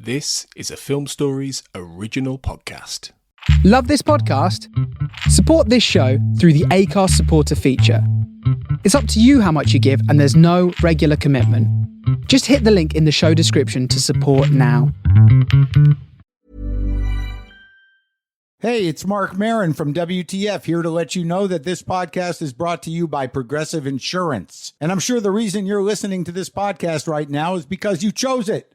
This is a Film Stories original podcast. Love this podcast? Support this show through the Acast supporter feature. It's up to you how much you give, and there's no regular commitment. Just hit the link in the show description to support now. Hey, it's Mark Maron from WTF here to let you know that this podcast is brought to you by Progressive Insurance. And I'm sure the reason you're listening to this podcast right now is because you chose it.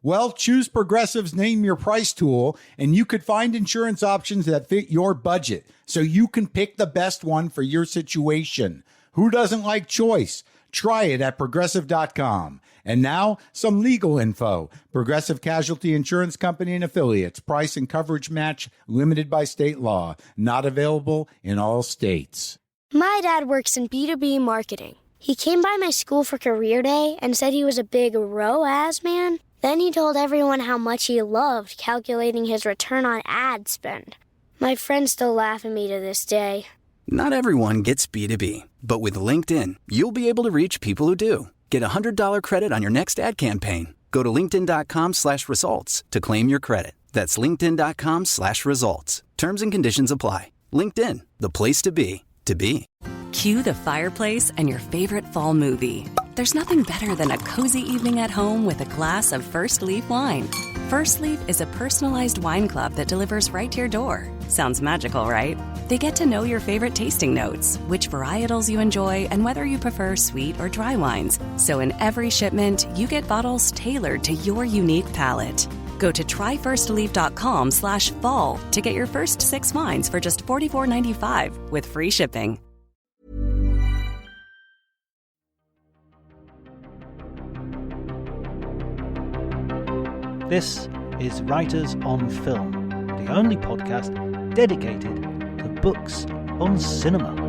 Well, choose Progressive's Name Your Price tool, and you could find insurance options that fit your budget, so you can pick the best one for your situation. Who doesn't like choice? Try it at Progressive.com. And now, some legal info. Progressive Casualty Insurance Company and Affiliates. Price and coverage match limited by state law. Not available in all states. My dad works in B2B marketing. He came by my school for career day and said he was a big ROAS man. Then he told everyone how much he loved calculating his return on ad spend. My friends still laugh at me to this day. Not everyone gets B2B, but with LinkedIn, you'll be able to reach people who do. Get a $100 credit on your next ad campaign. Go to linkedin.com/results to claim your credit. That's linkedin.com/results. Terms and conditions apply. LinkedIn, the place to be, to be. Cue the fireplace and your favorite fall movie. There's nothing better than a cozy evening at home with a glass of First Leaf wine. First Leaf is a personalized wine club that delivers right to your door. Sounds magical, right? They get to know your favorite tasting notes, which varietals you enjoy, and whether you prefer sweet or dry wines. So in every shipment, you get bottles tailored to your unique palate. Go to tryfirstleaf.com/fall to get your first 6 wines for just $44.95 with free shipping. This is Writers on Film, the only podcast dedicated to books on cinema.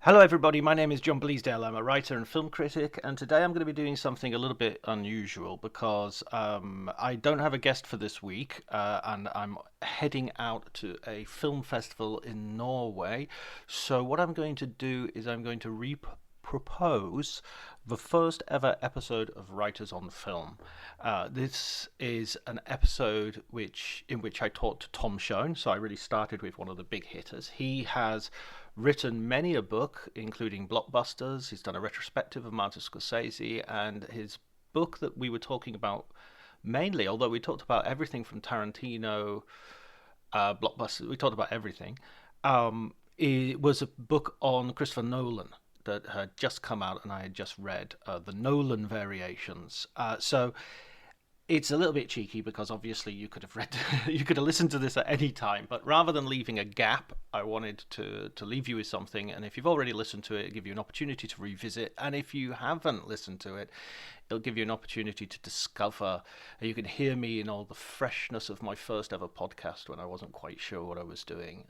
Hello everybody, my name is John Bleasdale. I'm a writer and film critic, and today I'm going to be doing something a little bit unusual because I don't have a guest for this week, and I'm heading out to a film festival in Norway. So what I'm going to do is I'm going to propose the first ever episode of Writers on Film. This is an episode in which I talked to Tom Shone, so I really started with one of the big hitters. He has written many a book, including blockbusters. He's done a retrospective of Martin Scorsese, and his book that we were talking about mainly, although we talked about everything from Tarantino, blockbusters, we talked about everything, it was a book on Christopher Nolan that had just come out and I had just read, the Nolan Variations. So it's a little bit cheeky because obviously you could have listened to this at any time, but rather than leaving a gap, I wanted to leave you with something. And if you've already listened to it, it'll give you an opportunity to revisit. And if you haven't listened to it, it'll give you an opportunity to discover. You can hear me in all the freshness of my first ever podcast when I wasn't quite sure what I was doing.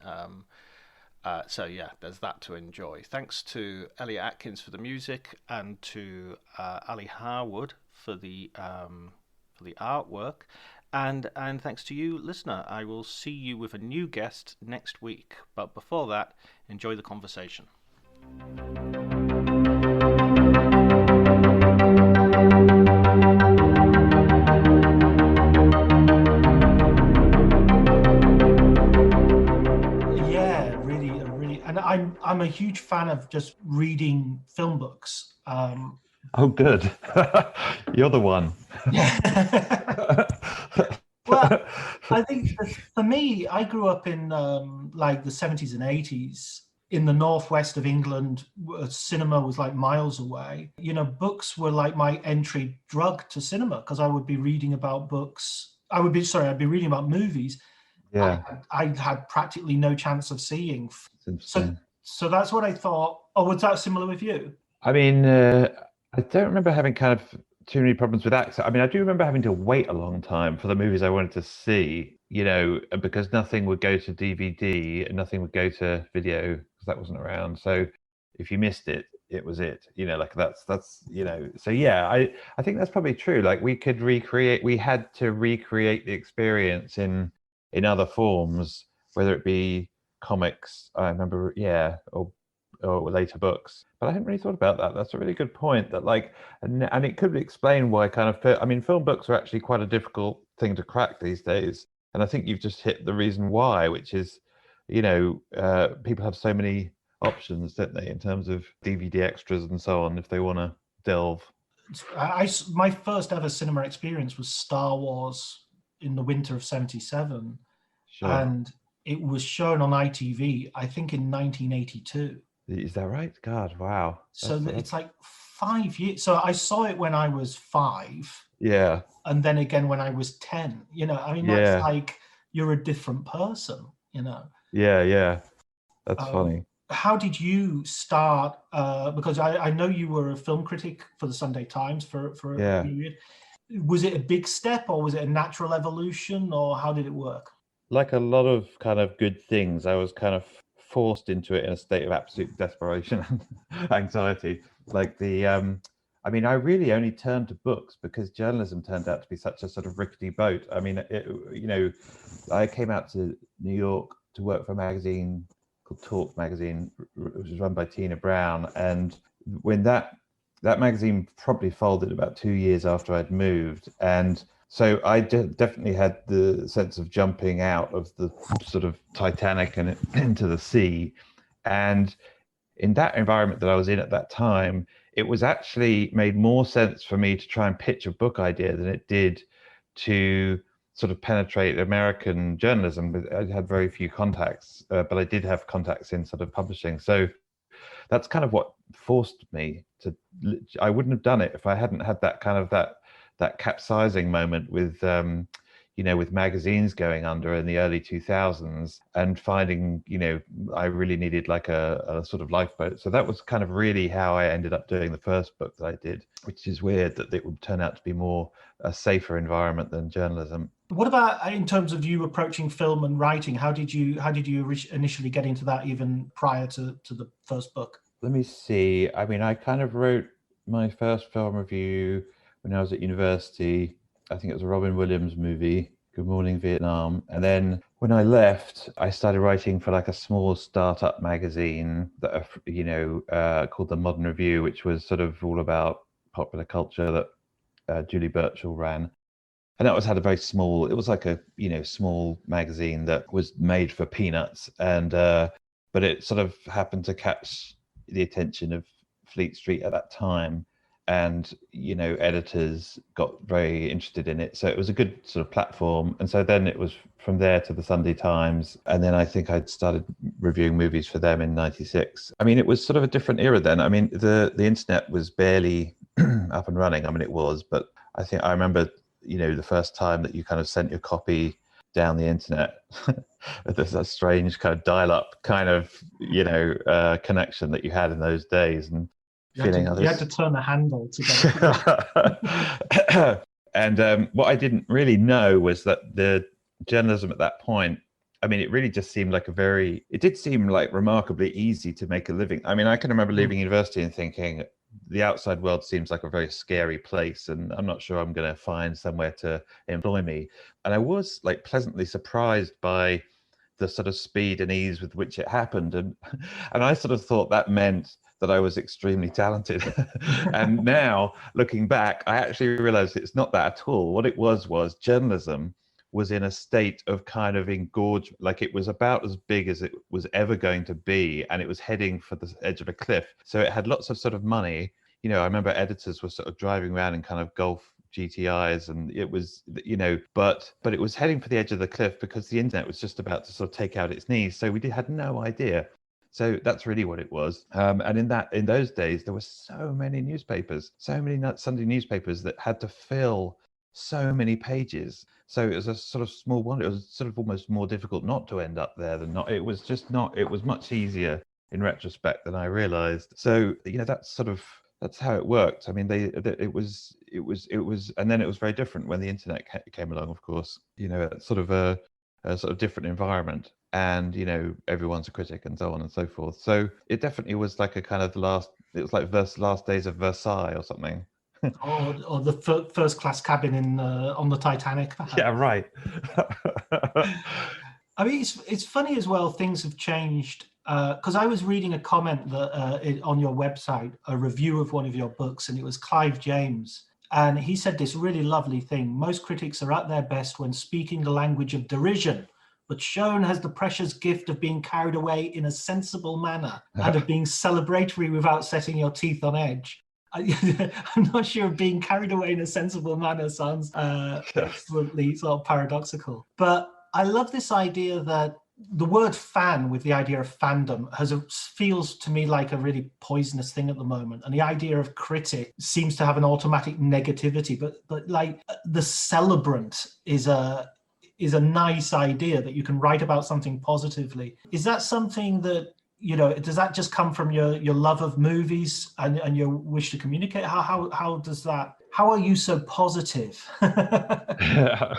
So yeah, there's that to enjoy. Thanks to Elliot Atkins for the music, and to Ali Harwood for the artwork, and thanks to you, listener. I will see you with a new guest next week, but before that, enjoy the conversation. Yeah, really, and I'm a huge fan of just reading film books. Oh, good. You're the one. Well, I think for me, I grew up in like the 70s and 80s in the northwest of England. Cinema was like miles away. You know, books were like my entry drug to cinema because I would be reading about books. I'd be reading about movies. Yeah. I had practically no chance of seeing. So that's what I thought. Oh, was that similar with you? I mean, I don't remember having kind of too many problems with access. I mean, I do remember having to wait a long time for the movies I wanted to see, you know, because nothing would go to DVD and nothing would go to video because that wasn't around. So if you missed it, it was it, like that's so yeah, I think that's probably true. Like we had to recreate the experience in other forms, whether it be comics, I remember, yeah, or later books. But I hadn't really thought about that. That's a really good point. That like, and it could explain why kind of, I mean, film books are actually quite a difficult thing to crack these days. And I think you've just hit the reason why, which is, people have so many options, don't they, in terms of DVD extras and so on, if they want to delve. My first ever cinema experience was Star Wars in the winter of '77, Sure. and it was shown on ITV, I think, in 1982. Is that right? God, wow. It's like 5 years. So I saw it when I was 5. Yeah. And then again when I was 10. I mean, that's like you're a different person. Yeah. That's funny. How did you start? Because I know you were a film critic for the Sunday Times for a period. Was it a big step, or was it a natural evolution, or how did it work? Like a lot of kind of good things, I was kind of forced into it in a state of absolute desperation and anxiety. Like I mean, I really only turned to books because journalism turned out to be such a sort of rickety boat. I mean, I came out to New York to work for a magazine called Talk magazine, which was run by Tina Brown. And when that magazine probably folded about 2 years after I'd moved. And so I definitely had the sense of jumping out of the sort of Titanic and into the sea. And in that environment that I was in at that time, it was actually made more sense for me to try and pitch a book idea than it did to sort of penetrate American journalism. But I had very few contacts, but I did have contacts in sort of publishing. So that's kind of what forced me to. I wouldn't have done it if I hadn't had that kind of that capsizing moment with with magazines going under in the early 2000s and finding I really needed like a sort of lifeboat. So that was kind of really how I ended up doing the first book that I did, which is weird that it would turn out to be more a safer environment than journalism. What about in terms of you approaching film and writing? How did you initially get into that, even prior to the first book? Let me see. I mean, I kind of wrote my first film review when I was at university. I think it was a Robin Williams movie, Good Morning Vietnam. And then when I left, I started writing for like a small startup magazine that, called The Modern Review, which was sort of all about popular culture that Julie Birchall ran. And that had a very small, it was like a, small magazine that was made for peanuts. And, but it sort of happened to catch the attention of Fleet Street at that time. And, editors got very interested in it. So it was a good sort of platform. And so then it was from there to the Sunday Times. And then I think I'd started reviewing movies for them in '96. I mean, it was sort of a different era then. I mean, the internet was barely up and running. I mean, it was, but I think I remember, the first time that you kind of sent your copy down the internet. There's a strange kind of dial-up kind of, connection that you had in those days. And you had to turn the handle together. And what I didn't really know was that the journalism at that point, I mean, it really just seemed like it did seem like remarkably easy to make a living. I mean, I can remember leaving university and thinking, the outside world seems like a very scary place, and I'm not sure I'm going to find somewhere to employ me. And I was like pleasantly surprised by the sort of speed and ease with which it happened. And I sort of thought that meant that I was extremely talented. And now, looking back, I actually realized it's not that at all. What it was journalism was in a state of kind of engorgement, like it was about as big as it was ever going to be, and it was heading for the edge of a cliff. So it had lots of sort of money. I remember editors were sort of driving around in kind of Golf GTIs, and it was, but it was heading for the edge of the cliff because the internet was just about to sort of take out its knees. So we had no idea. So that's really what it was. And in those days, there were so many newspapers, so many Sunday newspapers that had to fill so many pages. So it was a sort of small wonder. It was sort of almost more difficult not to end up there than not. It was much easier in retrospect than I realized. So, that's how it worked. I mean, it was, and then it was very different when the internet came along, of course, sort of a sort of different environment. And everyone's a critic and so on and so forth. So it definitely was like a kind of the last it was like Last Days of Versailles or something. or the first class cabin in on the Titanic, perhaps. Yeah, right. I mean, it's funny as well. Things have changed because I was reading a comment that on your website, a review of one of your books, and it was Clive James, and he said this really lovely thing: most critics are at their best when speaking the language of derision, but Shone has the precious gift of being carried away in a sensible manner and of being celebratory without setting your teeth on edge. I'm not sure being carried away in a sensible manner sounds excellently sort of paradoxical. But I love this idea that the word fan with the idea of fandom feels to me like a really poisonous thing at the moment. And the idea of critic seems to have an automatic negativity, but like the celebrant is a nice idea, that you can write about something positively. Is that something that, does that just come from your love of movies and your wish to communicate? How are you so positive? I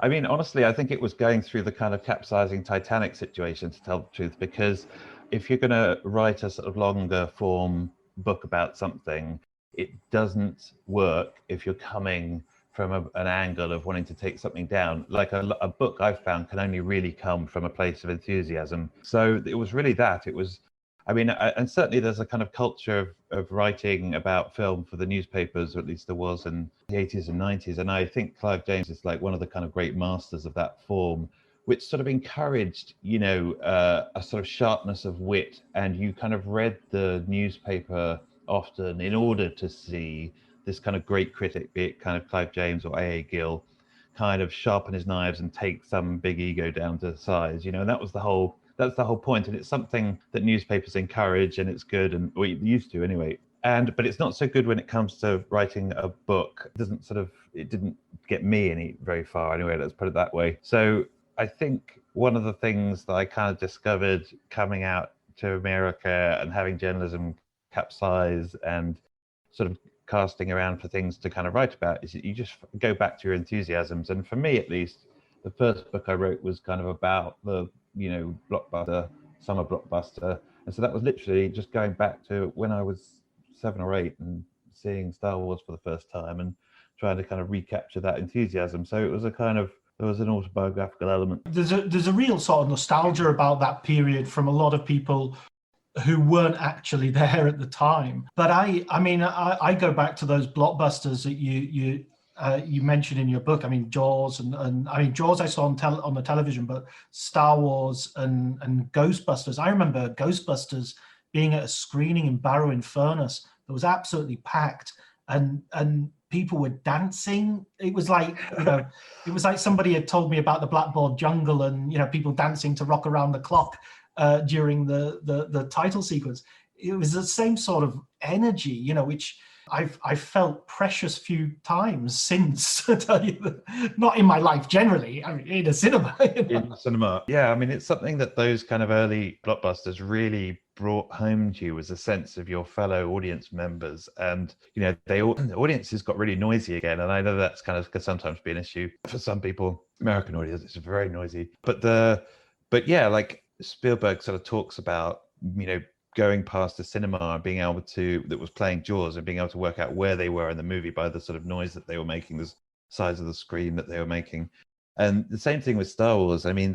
mean, honestly, I think it was going through the kind of capsizing Titanic situation, to tell the truth, because if you're going to write a sort of longer form book about something, it doesn't work if you're coming from an angle of wanting to take something down. Like a book, I've found, can only really come from a place of enthusiasm. So it was really that. It was, I mean, and certainly there's a kind of culture of writing about film for the newspapers, or at least there was in the 80s and 90s. And I think Clive James is like one of the kind of great masters of that form, which sort of encouraged, a sort of sharpness of wit. And you kind of read the newspaper often in order to see this kind of great critic, be it kind of Clive James or A.A. Gill, kind of sharpen his knives and take some big ego down to size, and that's the whole point. And it's something that newspapers encourage, and it's good, and we used to anyway. But it's not so good when it comes to writing a book. It didn't get me very far anyway, let's put it that way. So I think one of the things that I kind of discovered coming out to America and having journalism capsize and sort of casting around for things to kind of write about is that you just go back to your enthusiasms. And for me, at least, the first book I wrote was kind of about the, blockbuster, summer blockbuster. And so that was literally just going back to when I was 7 or 8 and seeing Star Wars for the first time and trying to kind of recapture that enthusiasm. So it was there was an autobiographical element. There's a real sort of nostalgia about that period from a lot of people who weren't actually there at the time. But I go back to those blockbusters that you mentioned in your book. I mean, Jaws and I mean, Jaws I saw on the television, but Star Wars and Ghostbusters. I remember Ghostbusters being at a screening in Barrow-in-Furness that was absolutely packed, and people were dancing. It was like, it was like somebody had told me about the Blackboard Jungle and, people dancing to Rock Around the Clock during the title sequence. It was the same sort of energy, which I've felt precious few times since. I tell you, not in my life generally. I mean, in a cinema. In the cinema, yeah. I mean, it's something that those kind of early blockbusters really brought home to you, as a sense of your fellow audience members. And the audiences got really noisy again, and I know that's kind of could sometimes be an issue for some people. American audience is very noisy, but yeah, like Spielberg sort of talks about, going past the cinema and being able to, that was playing Jaws, and being able to work out where they were in the movie by the sort of noise that they were making, the size of the screen that they were making. And the same thing with Star Wars. I mean,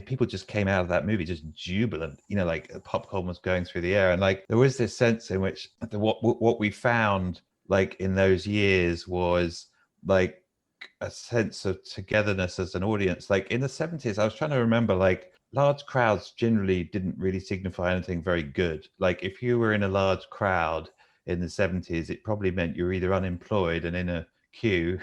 people just came out of that movie just jubilant, like popcorn was going through the air. And like, there was this sense in which what we found, like in those years, was like a sense of togetherness as an audience. Like in the 70s, I was trying to remember, like, large crowds generally didn't really signify anything very good. Like if you were in a large crowd in the 70s, it probably meant you were either unemployed and in a queue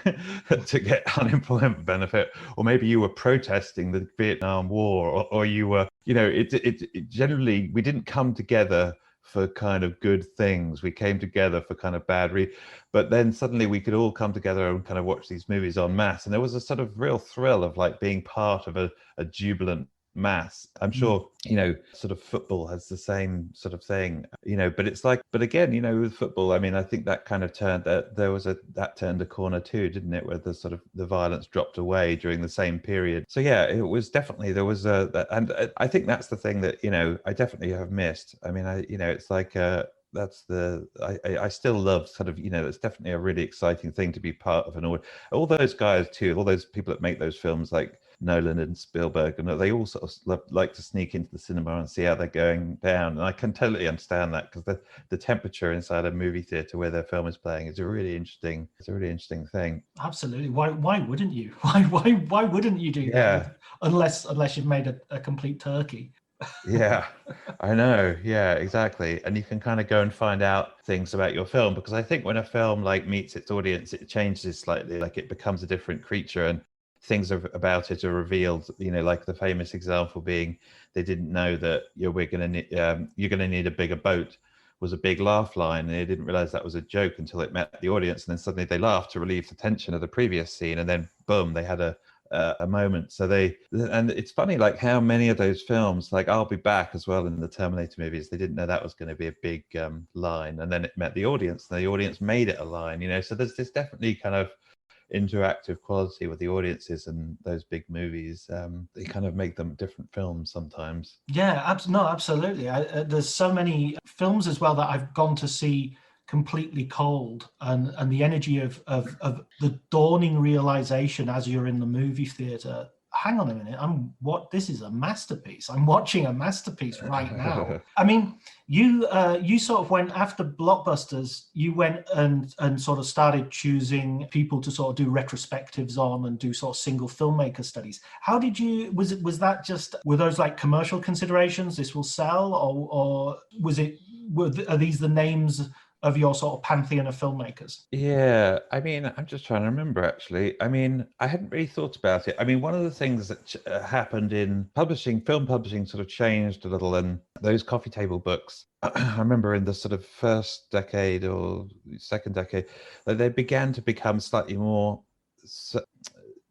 to get unemployment benefit, or maybe you were protesting the Vietnam War, or you were, it generally, we didn't come together for kind of good things. We came together for kind of but then suddenly we could all come together and kind of watch these movies en masse. And there was a sort of real thrill of like being part of a jubilant mass. I'm sure, sort of football has the same sort of thing, but it's like, but again, with football, I mean, I think that kind of turned that turned a corner too, didn't it? Where the sort of the violence dropped away during the same period. So yeah, it was definitely, there was and I think that's the thing that, I definitely have missed. I mean, it's like, I still love sort of, it's definitely a really exciting thing to be part of all those guys too, all those people that make those films like Nolan and Spielberg, and they all sort of like to sneak into the cinema and see how they're going down. And I can totally understand that, because the temperature inside a movie theater where their film is playing is a really interesting thing. Absolutely. Why wouldn't you? Why wouldn't you do that? Unless you've made a complete turkey. Yeah, I know. Yeah, exactly. And you can kind of go and find out things about your film, because I think when a film like meets its audience, it changes slightly, like it becomes a different creature, and things about it are revealed, like the famous example being they didn't know that you're going to need a bigger boat was a big laugh line, and they didn't realize that was a joke until it met the audience, and then suddenly they laughed to relieve the tension of the previous scene, and then boom, they had a moment. And it's funny, like how many of those films, like I'll Be Back as well, in the Terminator movies, they didn't know that was going to be a big line, and then it met the audience, and the audience made it a line. So there's this definitely kind of interactive quality with the audiences, and those big movies, they kind of make them different films sometimes. Yeah, absolutely. There's so many films as well that I've gone to see completely cold, and the energy of the dawning realization as you're in the movie theater. Hang on a minute, this is a masterpiece. I'm watching a masterpiece right now. I mean, you sort of went after blockbusters, you went and sort of started choosing people to sort of do retrospectives on and do sort of single filmmaker studies. How did you, were those like commercial considerations, this will sell, or are these the names of your sort of pantheon of filmmakers? Yeah, I mean, I'm just trying to remember, actually. I mean, I hadn't really thought about it. I mean, one of the things that happened in film publishing sort of changed a little, and those coffee table books, I remember in the sort of first decade or second decade, they began to become slightly more,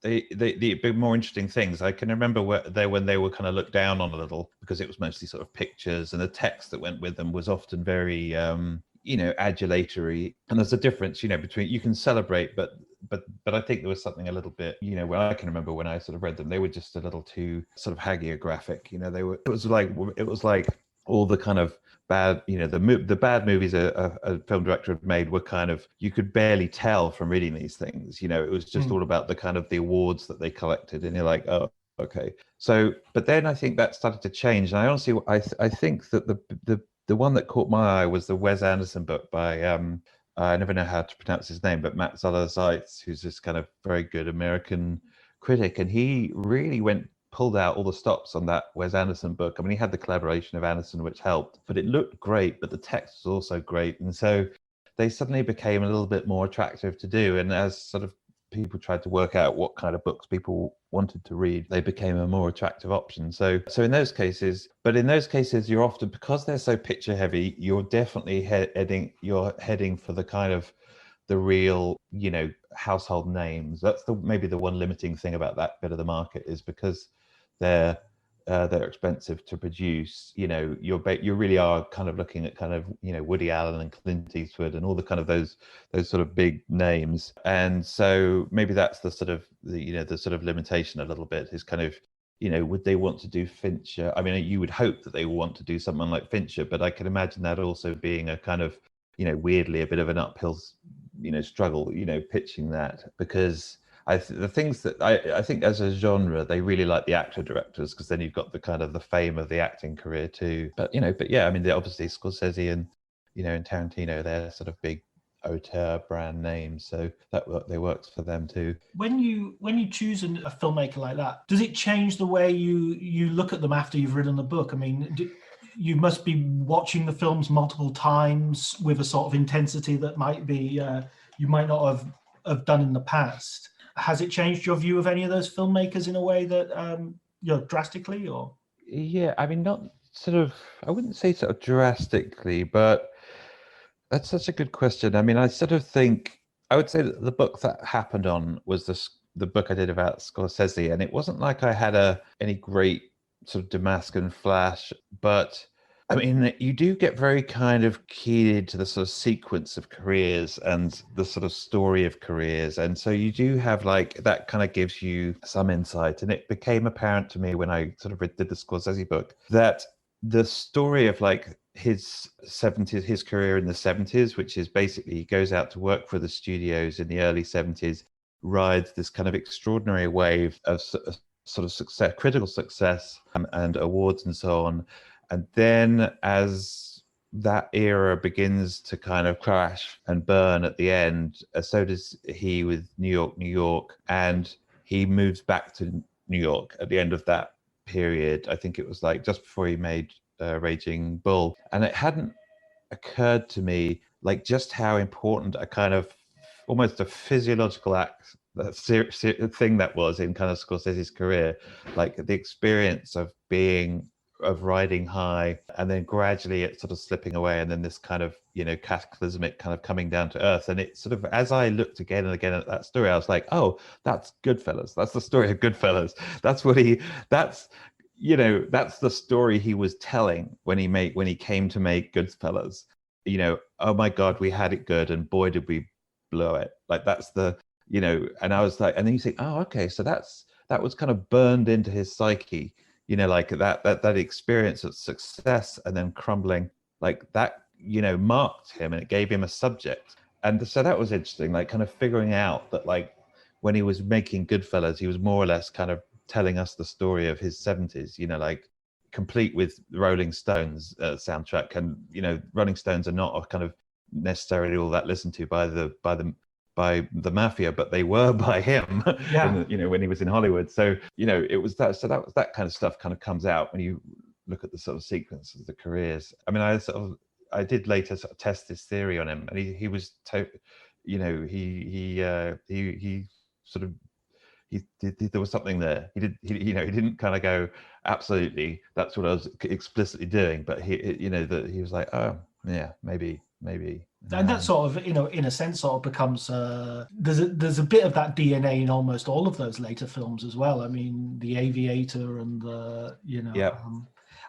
they big more interesting things. I can remember when they were kind of looked down on a little, because it was mostly sort of pictures, and the text that went with them was often very adulatory. And there's a difference, between, you can celebrate, but I think there was something a little bit, when I can remember when I sort of read them, they were just a little too sort of hagiographic. It was like all the kind of bad, the bad movies a film director had made were kind of, you could barely tell from reading these things. It was just all about the kind of the awards that they collected, and you're like, oh, okay. So, but then I think that started to change, and I honestly, I think that the one that caught my eye was the Wes Anderson book by I never know how to pronounce his name, but Matt Zoller Seitz, who's this kind of very good American critic, and he really pulled out all the stops on that Wes Anderson book. I mean, he had the collaboration of Anderson, which helped, but it looked great, but the text was also great, and so they suddenly became a little bit more attractive to do. And as sort of people tried to work out what kind of books people wanted to read, they became a more attractive option. So in those cases, you're often, because they're so picture heavy, you're definitely heading for the kind of the real, household names. That's maybe the one limiting thing about that bit of the market, is because they're expensive to produce. You really are kind of looking at kind of, Woody Allen and Clint Eastwood and all the kind of those sort of big names. And so maybe that's the sort of the sort of limitation a little bit, is kind of, would they want to do Fincher? I mean, you would hope that they will want to do someone like Fincher, but I can imagine that also being a kind of, weirdly a bit of an uphill, struggle, pitching that, because the things that I think as a genre, they really like the actor directors, because then you've got the kind of the fame of the acting career too. But yeah, I mean, they're obviously Scorsese and and Tarantino, they're sort of big auteur brand names, so they works for them too. When you choose a filmmaker like that, does it change the way you look at them after you've written the book? I mean, you must be watching the films multiple times with a sort of intensity that might be you might not have done in the past. Has it changed your view of any of those filmmakers in a way that drastically, or? Yeah, I mean, not sort of, I wouldn't say sort of drastically, but that's such a good question. I mean, I sort of think, I would say that the book that happened on was the book I did about Scorsese, and it wasn't like I had any great sort of Damascus flash, but I mean, you do get very kind of keyed into the sort of sequence of careers and the sort of story of careers. And so you do have like, that kind of gives you some insight. And it became apparent to me when I sort of did the Scorsese book, that the story of like his 70s, his career in the 70s, which is basically he goes out to work for the studios in the early 70s, rides this kind of extraordinary wave of sort of success, critical success, and awards and so on. And then as that era begins to kind of crash and burn at the end, so does he with New York, New York, and he moves back to New York at the end of that period. I think it was like just before he made Raging Bull. And it hadn't occurred to me like just how important a kind of almost a physiological act, that thing that was in kind of Scorsese's career, like the experience of riding high and then gradually it sort of slipping away, and then this kind of, you know, cataclysmic kind of coming down to earth. And it sort of, as I looked again and again at that story, I was like, oh, that's Goodfellas. That's the story of Goodfellas. That's you know, that's the story he was telling when he came to make Goodfellas. You know, oh my God, we had it good, and boy did we blow it. Like that's the, you know, and I was like, and then you think, oh, okay, so that was kind of burned into his psyche, you know, like that experience of success and then crumbling, like that, you know, marked him, and it gave him a subject. And so that was interesting, like kind of figuring out that like when he was making Goodfellas, he was more or less kind of telling us the story of his 70s, you know, like complete with Rolling Stones soundtrack. And, you know, Rolling Stones are not a kind of necessarily all that listened to by the mafia, but they were by him, Yeah. you know, when he was in Hollywood. So, you know, it was that, so that was that kind of stuff kind of comes out when you look at the sort of sequence of the careers. I mean, I did later sort of test this theory on him, and he was, you know, he sort of, there was something there. He didn't kind of go, absolutely, that's what I was explicitly doing, but you know, that he was like, oh yeah, maybe. And that sort of, you know, in a sense, sort of becomes there's a bit of that DNA in almost all of those later films as well. I mean, The Aviator and the, you know, yeah.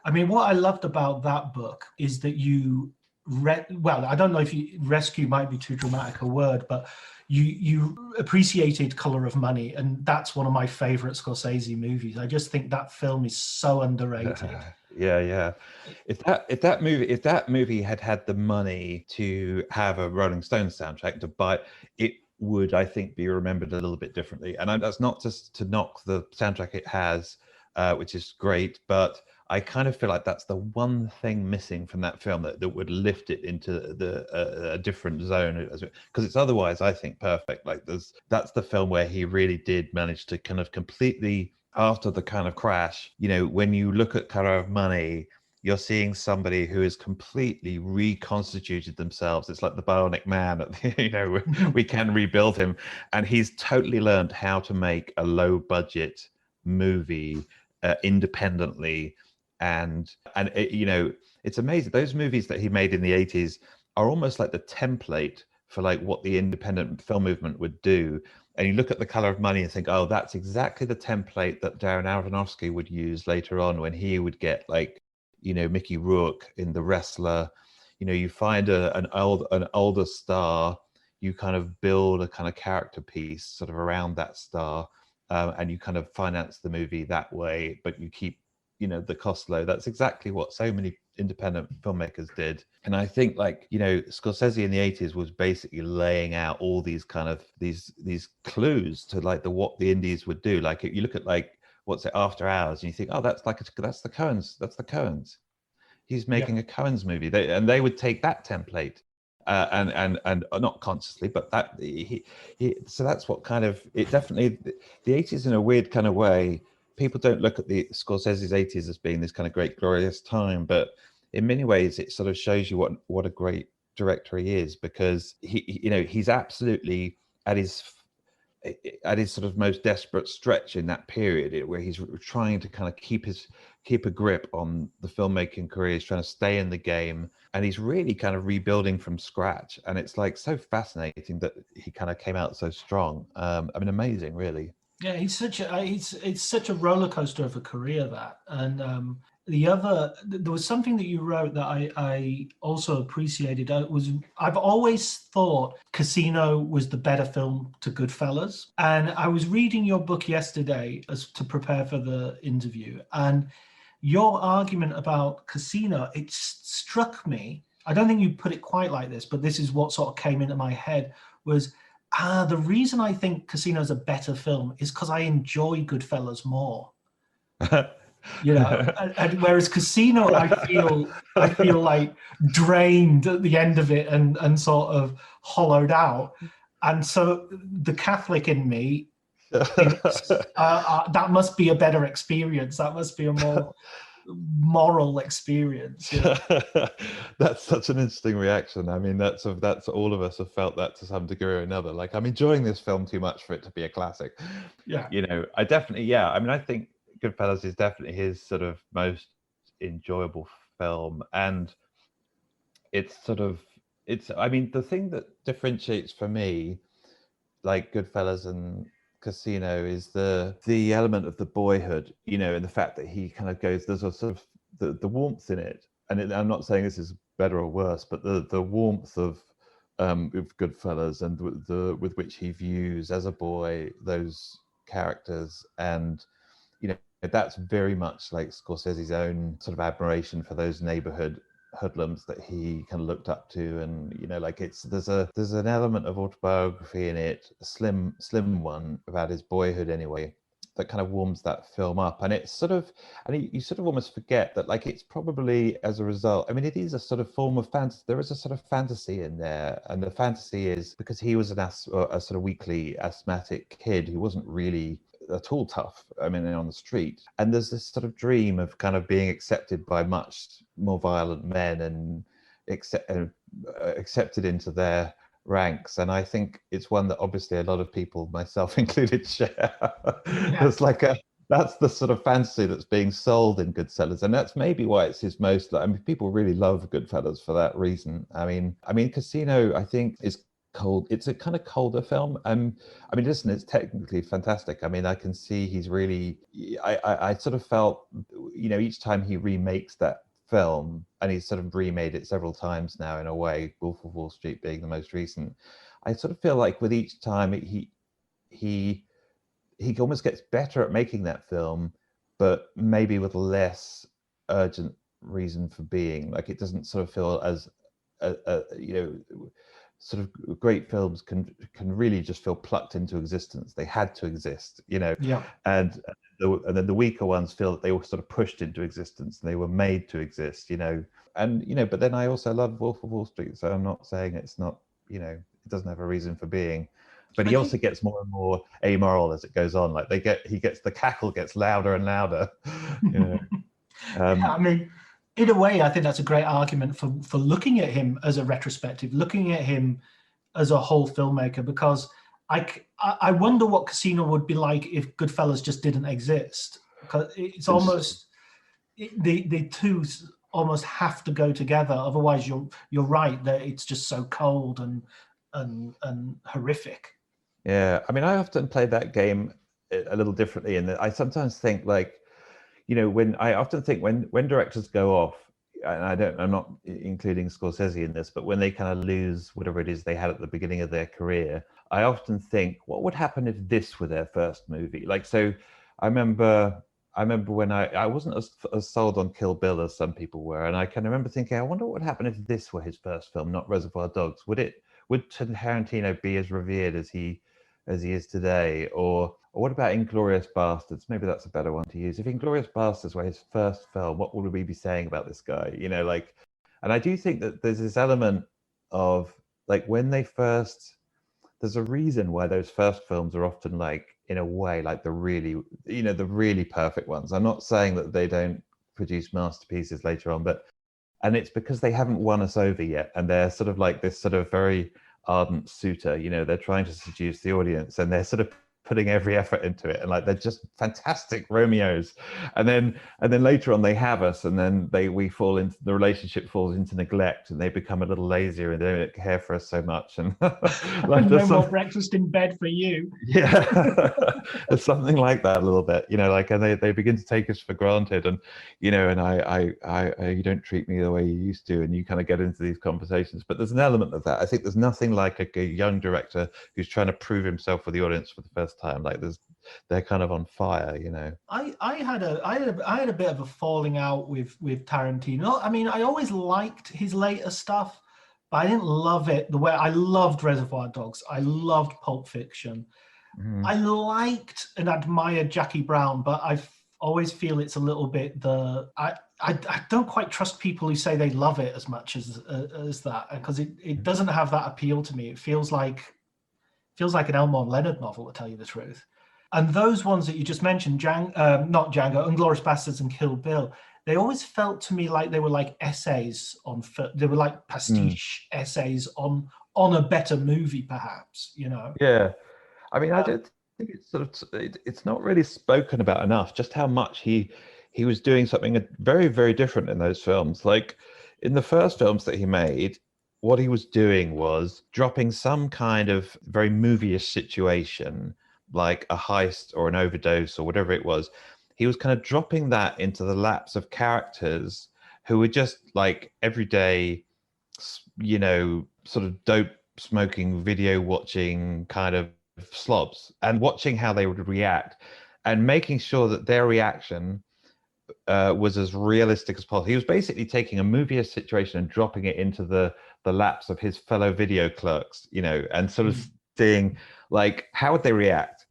I mean, what I loved about that book is that you well, I don't know if rescue might be too dramatic a word, but you appreciated Color of Money, and that's one of my favorite Scorsese movies. I just think that film is so underrated. Yeah. If that movie had the money to have a Rolling Stones soundtrack to buy, it would, I think, be remembered a little bit differently. And that's not just to knock the soundtrack it has, which is great, but I kind of feel like that's the one thing missing from that film that would lift it into a different zone, because it's otherwise, I think, perfect. Like that's the film where he really did manage to kind of completely, after the kind of crash, you know, when you look at Color of Money, you're seeing somebody who has completely reconstituted themselves. It's like the Bionic Man, you know, we can rebuild him. And he's totally learned how to make a low budget movie independently. And it, you know, it's amazing. Those movies that he made in the 80s are almost like the template for like what the independent film movement would do. And you look at The Color of Money and think, oh, that's exactly the template that Darren Aronofsky would use later on when he would get, like, you know, Mickey Rourke in The Wrestler. You know, you find an older star, you kind of build a kind of character piece sort of around that star, and you kind of finance the movie that way, but you keep, you know, the cost low. That's exactly what so many independent filmmakers did. And I think, like, you know, Scorsese in the 80s was basically laying out all these kind of these clues to like what the indies would do. Like you look at like what's it, After Hours, and you think, oh, that's the Coens. He's making a Coens movie. They would take that template and not consciously, but that so that's what kind of, it definitely, the 80s in a weird kind of way, people don't look at the Scorsese's 80s as being this kind of great glorious time, but in many ways it sort of shows you what a great director he is, because he, you know, he's absolutely at his sort of most desperate stretch in that period, where he's trying to kind of keep a grip on the filmmaking career. He's trying to stay in the game, and he's really kind of rebuilding from scratch. And it's like so fascinating that he kind of came out so strong. I mean, amazing, really. Yeah, it's such a roller coaster of a career, that. And there was something that you wrote that I also appreciated. I've always thought Casino was the better film to Goodfellas, and I was reading your book yesterday as to prepare for the interview, and your argument about Casino, it struck me. I don't think you put it quite like this, but this is what sort of came into my head was, the reason I think Casino is a better film is because I enjoy Goodfellas more. You know, and whereas Casino, I feel like drained at the end of it and sort of hollowed out. And so the Catholic in me thinks that must be a better experience. That must be a more moral experience. You know? That's such an interesting reaction. I mean, that's all of us have felt that to some degree or another. Like, I'm enjoying this film too much for it to be a classic. Yeah. You know, I definitely, yeah. I mean, I think Goodfellas is definitely his sort of most enjoyable film, and I mean, the thing that differentiates for me, like Goodfellas and Casino, is the element of the boyhood, you know, and the fact that he kind of goes, there's a sort of the warmth in it, and I'm not saying this is better or worse, but the warmth of Goodfellas and with which he views as a boy those characters, and you know, that's very much like Scorsese's own sort of admiration for those neighborhood hoodlums that he kind of looked up to. And you know, like, there's an element of autobiography in it, a slim one about his boyhood anyway, that kind of warms that film up. And it's sort of, and you sort of almost forget that, like, it's probably as a result, I mean, it is a sort of form of fantasy. There is a sort of fantasy in there, and the fantasy is because he was a sort of weakly asthmatic kid who wasn't really at all tough, I mean, on the street. And there's this sort of dream of kind of being accepted by much more violent men and accepted into their ranks. And I think it's one that obviously a lot of people, myself included, share. Yeah. That's the sort of fantasy that's being sold in Goodfellas, and that's maybe why it's his most. I mean, people really love Goodfellas for that reason. I mean, Casino, I think, is cold. It's a kind of colder film. I mean, listen, it's technically fantastic. I mean, I can see he's really. I sort of felt, you know, each time he remakes that film, and he's sort of remade it several times now in a way, Wolf of Wall Street being the most recent, I sort of feel like with each time he almost gets better at making that film, but maybe with less urgent reason for being. Like, it doesn't sort of feel as you know, sort of great films can really just feel plucked into existence. They had to exist, you know. Yeah. And then the weaker ones feel that they were sort of pushed into existence and they were made to exist, you know. And you know, but then I also love Wolf of Wall Street, so I'm not saying it's not, you know, it doesn't have a reason for being. But he also gets more and more amoral as it goes on. Like, the cackle gets louder and louder, you know. Yeah, I mean, in a way, I think that's a great argument for looking at him as a retrospective, looking at him as a whole filmmaker, because I wonder what Casino would be like if Goodfellas just didn't exist. Because it's almost, the two almost have to go together. Otherwise, you're right that it's just so cold and horrific. Yeah, I mean, I often play that game a little differently, and I sometimes think, like, you know, when directors go off, and I'm not including Scorsese in this, but when they kind of lose whatever it is they had at the beginning of their career, I often think, what would happen if this were their first movie? Like, so I remember when I wasn't as sold on Kill Bill as some people were, and I can remember thinking, I wonder what would happen if this were his first film, not Reservoir Dogs. Would Tarantino be as revered as he is today? Or what about Inglourious Bastards? Maybe that's a better one to use. If Inglourious Bastards were his first film, what would we be saying about this guy? You know, like, and I do think that there's this element of, like, when they first, there's a reason why those first films are often, like, in a way, like the really perfect ones. I'm not saying that they don't produce masterpieces later on, and it's because they haven't won us over yet, and they're sort of like this sort of very ardent suitor, you know, they're trying to seduce the audience, and they're sort of putting every effort into it, and like, they're just fantastic Romeos, and then later on they have us, and then the relationship falls into neglect, and they become a little lazier, and they don't care for us so much, and like, no more breakfast in bed for you. Yeah. It's something like that a little bit, you know, like, and they begin to take us for granted, and you know, and I you don't treat me the way you used to, and you kind of get into these conversations. But there's an element of that. I think there's nothing like a young director who's trying to prove himself for the audience for the first first time. Like they're kind of on fire, you know. I had a bit of a falling out with Tarantino. I mean, I always liked his later stuff, but I didn't love it the way I loved Reservoir Dogs. I loved Pulp Fiction. I liked and admired Jackie Brown, but I always feel it's a little bit I don't quite trust people who say they love it as much as that, because it doesn't have that appeal to me. It feels like an Elmore Leonard novel, to tell you the truth. And those ones that you just mentioned, not Django, Inglourious Basterds and Kill Bill, they always felt to me like they were like essays they were like pastiche essays on a better movie, perhaps, you know? Yeah. I mean, I don't think it's not really spoken about enough, just how much he was doing something very, very different in those films. Like in the first films that he made, what he was doing was dropping some kind of very movie-ish situation, like a heist or an overdose or whatever it was. He was kind of dropping that into the laps of characters who were just like everyday, you know, sort of dope smoking, video watching kind of slobs, and watching how they would react and making sure that their reaction was as realistic as possible. He was basically taking a movie-ish situation and dropping it into the laps of his fellow video clerks, you know, and sort of seeing like how would they react.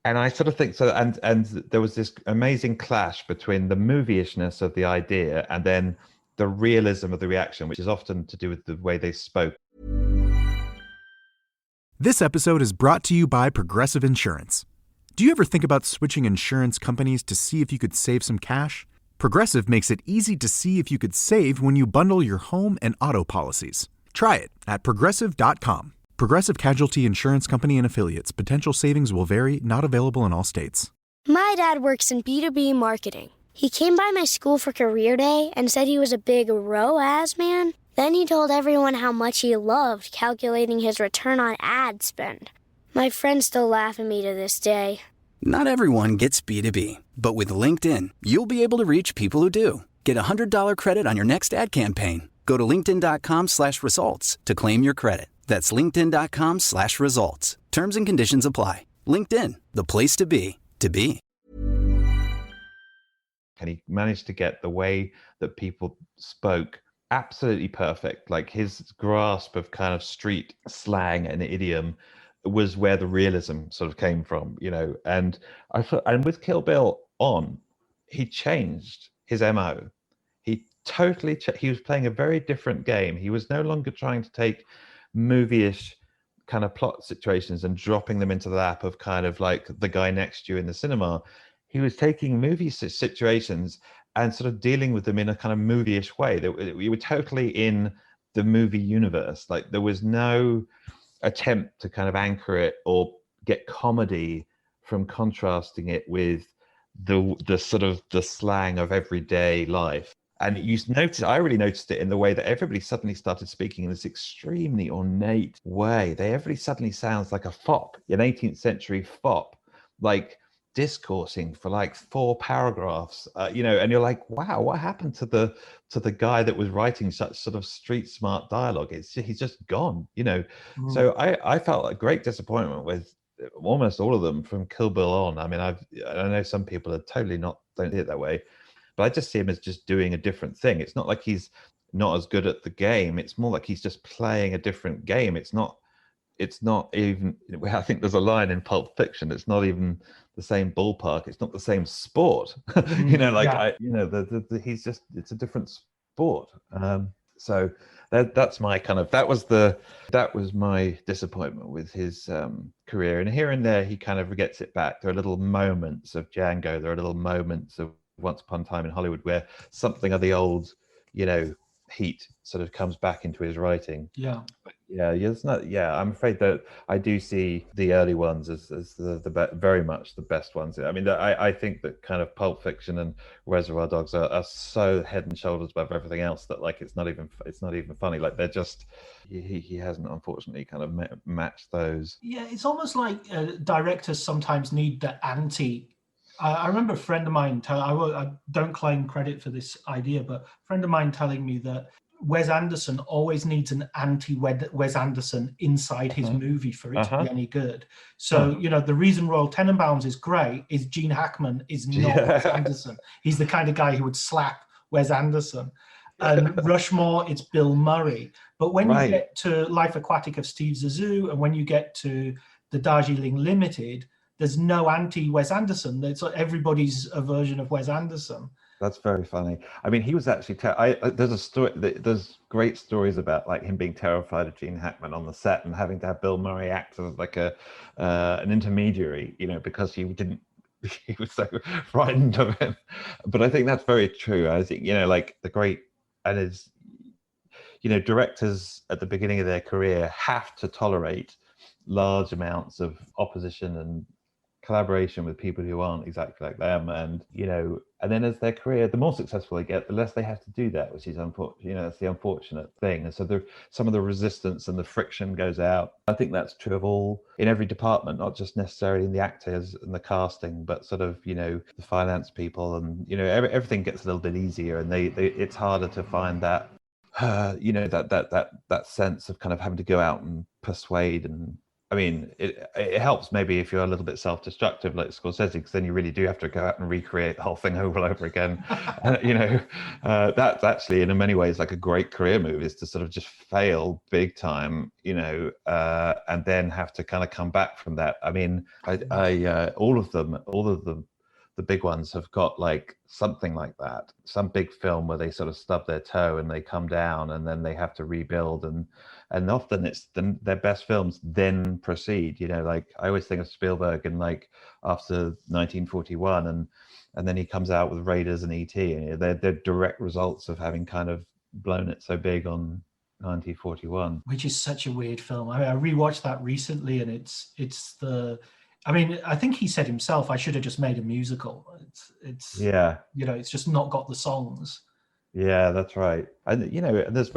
And I sort of think so, and there was this amazing clash between the movie-ishness of the idea and then the realism of the reaction, which is often to do with the way they spoke. This episode is brought to you by Progressive Insurance. Do you ever think about switching insurance companies to see if you could save some cash? Progressive makes it easy to see if you could save when you bundle your home and auto policies. Try it at Progressive.com. Progressive Casualty Insurance Company and Affiliates. Potential savings will vary, not available in all states. My dad works in B2B marketing. He came by my school for career day and said he was a big ROAS man. Then he told everyone how much he loved calculating his return on ad spend. My friends still laugh at me to this day. Not everyone gets B2B, but with LinkedIn, you'll be able to reach people who do. Get a $100 credit on your next ad campaign. Go to linkedin.com/results to claim your credit. That's linkedin.com/results. Terms and conditions apply. LinkedIn, the place to be, to be. And he managed to get the way that people spoke absolutely perfect. Like his grasp of kind of street slang and idiom was where the realism sort of came from, you know. And I thought, and with Kill Bill on, he changed his MO. He totally he was playing a very different game. He was no longer trying to take movie-ish kind of plot situations and dropping them into the lap of kind of like the guy next to you in the cinema. He was taking movie situations and sort of dealing with them in a kind of movie-ish way. That we were totally in the movie universe. Like there was no attempt to kind of anchor it or get comedy from contrasting it with the sort of the slang of everyday life. And you notice, I really noticed it in the way that everybody suddenly started speaking in this extremely ornate way. Everybody suddenly sounds like a fop, an 18th century fop, like discoursing for like 4 paragraphs, you know, and you're like, wow, what happened to the guy that was writing such sort of street smart dialogue? He's just gone, you know. So I felt a great disappointment with almost all of them from Kill Bill on. I mean, I know some people are totally don't see it that way, but I just see him as just doing a different thing. It's not like he's not as good at the game. It's more like he's just playing a different game. It's not even, I think there's a line in Pulp Fiction, it's not even the same ballpark, it's not the same sport. You know, like yeah. He's just, it's a different sport. So that's my kind of, that was my disappointment with his career. And here and there he kind of gets it back. There are little moments of Django, there are little moments of Once Upon a Time in Hollywood where something of the old, you know, heat sort of comes back into his writing. Yeah. But it's not. Yeah, I'm afraid that I do see the early ones as the very much the best ones. I mean, I think that kind of Pulp Fiction and Reservoir Dogs are so head and shoulders above everything else that like it's not even funny. Like they're just he hasn't unfortunately kind of matched those. Yeah, it's almost like directors sometimes need the anti. I remember a friend of mine I don't claim credit for this idea, but a friend of mine telling me that Wes Anderson always needs an anti-Wes Anderson inside his movie for it to be any good. So, the reason Royal Tenenbaums is great is Gene Hackman is not Wes Anderson. He's the kind of guy who would slap Wes Anderson. And Rushmore, it's Bill Murray. But when you get to Life Aquatic of Steve Zissou, and when you get to the Darjeeling Limited, there's no anti-Wes Anderson. It's everybody's a version of Wes Anderson. That's very funny. I mean, he was actually. There's a story. There's great stories about like him being terrified of Gene Hackman on the set and having to have Bill Murray act as like an intermediary, because he didn't. He was so frightened of him. But I think that's very true. I think like the great and is, directors at the beginning of their career have to tolerate large amounts of opposition and collaboration with people who aren't exactly like them, and and then as their career, the more successful they get, the less they have to do that, which is unfortunate. That's the unfortunate thing. And so some of the resistance and the friction goes out. I think that's true of in every department, not just necessarily in the actors and the casting, but sort of the finance people, and everything gets a little bit easier, and it's harder to find that that sense of kind of having to go out and persuade. And I mean, it helps maybe if you're a little bit self-destructive like Scorsese, because then you really do have to go out and recreate the whole thing over and over again. That's actually in many ways like a great career move, is to sort of just fail big time, and then have to kind of come back from that. I mean, all of them, the big ones have got like something like that, some big film where they sort of stub their toe and they come down and then they have to rebuild, and often it's their best films then proceed. Like I always think of Spielberg and like after 1941, and then he comes out with Raiders and E.T. and they're direct results of having kind of blown it so big on 1941, which is such a weird film. I rewatched that recently, and it's the. I mean, I think he said himself, I should have just made a musical. It's it's just not got the songs. Yeah, that's right. And and there's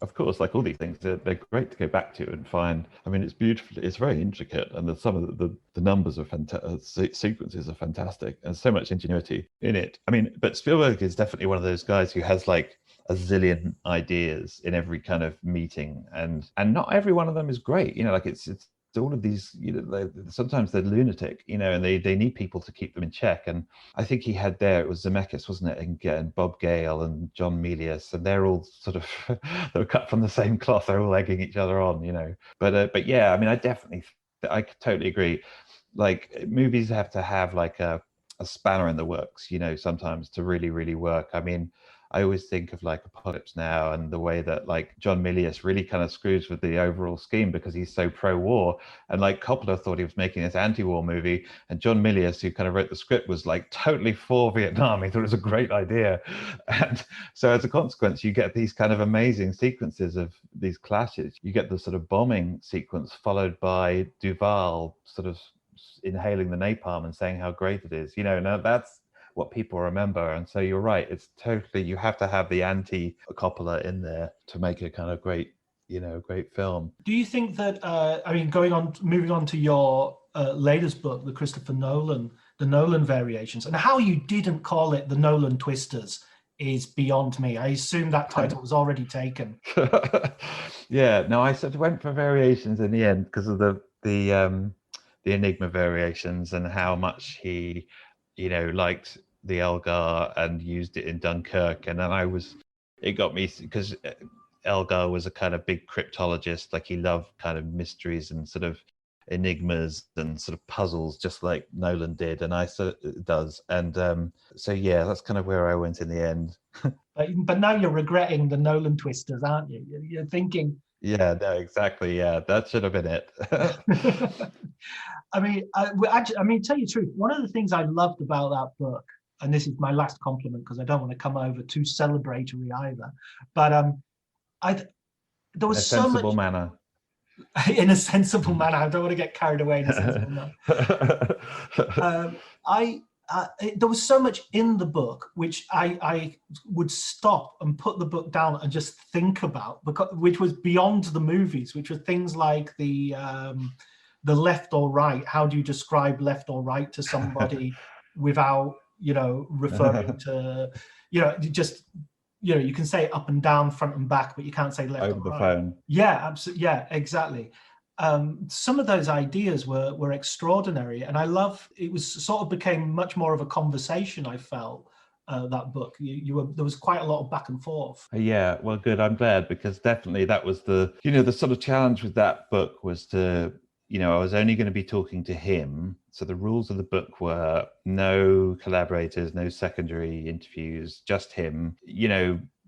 of course, like all these things, they're great to go back to and find. I mean, it's beautiful. It's very intricate, and some of the numbers are fantastic. Sequences are fantastic, and so much ingenuity in it. I mean, but Spielberg is definitely one of those guys who has like a zillion ideas in every kind of meeting, and not every one of them is great. Like it's all of these, sometimes they're lunatic, and they need people to keep them in check. And I think he had it was Zemeckis, wasn't it? And Bob Gale and John Milius, and they're all sort of, they're cut from the same cloth. They're all egging each other on, But yeah, I mean, I totally agree. Like movies have to have like a spanner in the works, sometimes to really, really work. I mean, I always think of like Apocalypse Now and the way that like John Milius really kind of screws with the overall scheme because he's so pro-war. And like Coppola thought he was making this anti-war movie, and John Milius, who kind of wrote the script, was like totally for Vietnam. He thought it was a great idea. And so as a consequence, you get these kind of amazing sequences of these clashes. You get the sort of bombing sequence followed by Duvall sort of inhaling the napalm and saying how great it is. Now that's what people remember. And so you're right, it's totally, you have to have the anti-Coppola in there to make a kind of great film. Do you think that moving on to your latest book, the Christopher Nolan, the Nolan variations, and how you didn't call it the Nolan Twisters is beyond me. I assume that title was already taken. Yeah, no, I sort of went for variations in the end because of the Enigma variations and how much he liked the Elgar and used it in Dunkirk. And then it got me because Elgar was a kind of big cryptologist. Like he loved kind of mysteries and sort of enigmas and sort of puzzles, just like Nolan did, and I does. And so yeah, that's kind of where I went in the end. But now you're regretting the Nolan Twisters, aren't you? You're thinking, yeah, no, exactly. Yeah, that should have been it. I mean, tell you the truth, one of the things I loved about that book, and this is my last compliment because I don't want to come over too celebratory either, but there was so much... In a sensible manner. In a sensible manner. I don't want to get carried away in a sensible manner. There was so much in the book which I would stop and put the book down and just think about, which was beyond the movies, which were things like the left or right. How do you describe left or right to somebody without, referring to, just you can say up and down, front and back, but you can't say left over and the right. phone. Yeah, absolutely. Yeah, exactly. Some of those ideas were extraordinary, and I love it. Was sort of became much more of a conversation. I felt that book. There was quite a lot of back and forth. Yeah, well, good. I'm glad, because definitely that was the sort of challenge with that book was to, I was only going to be talking to him. So the rules of the book were no collaborators, no secondary interviews, just him,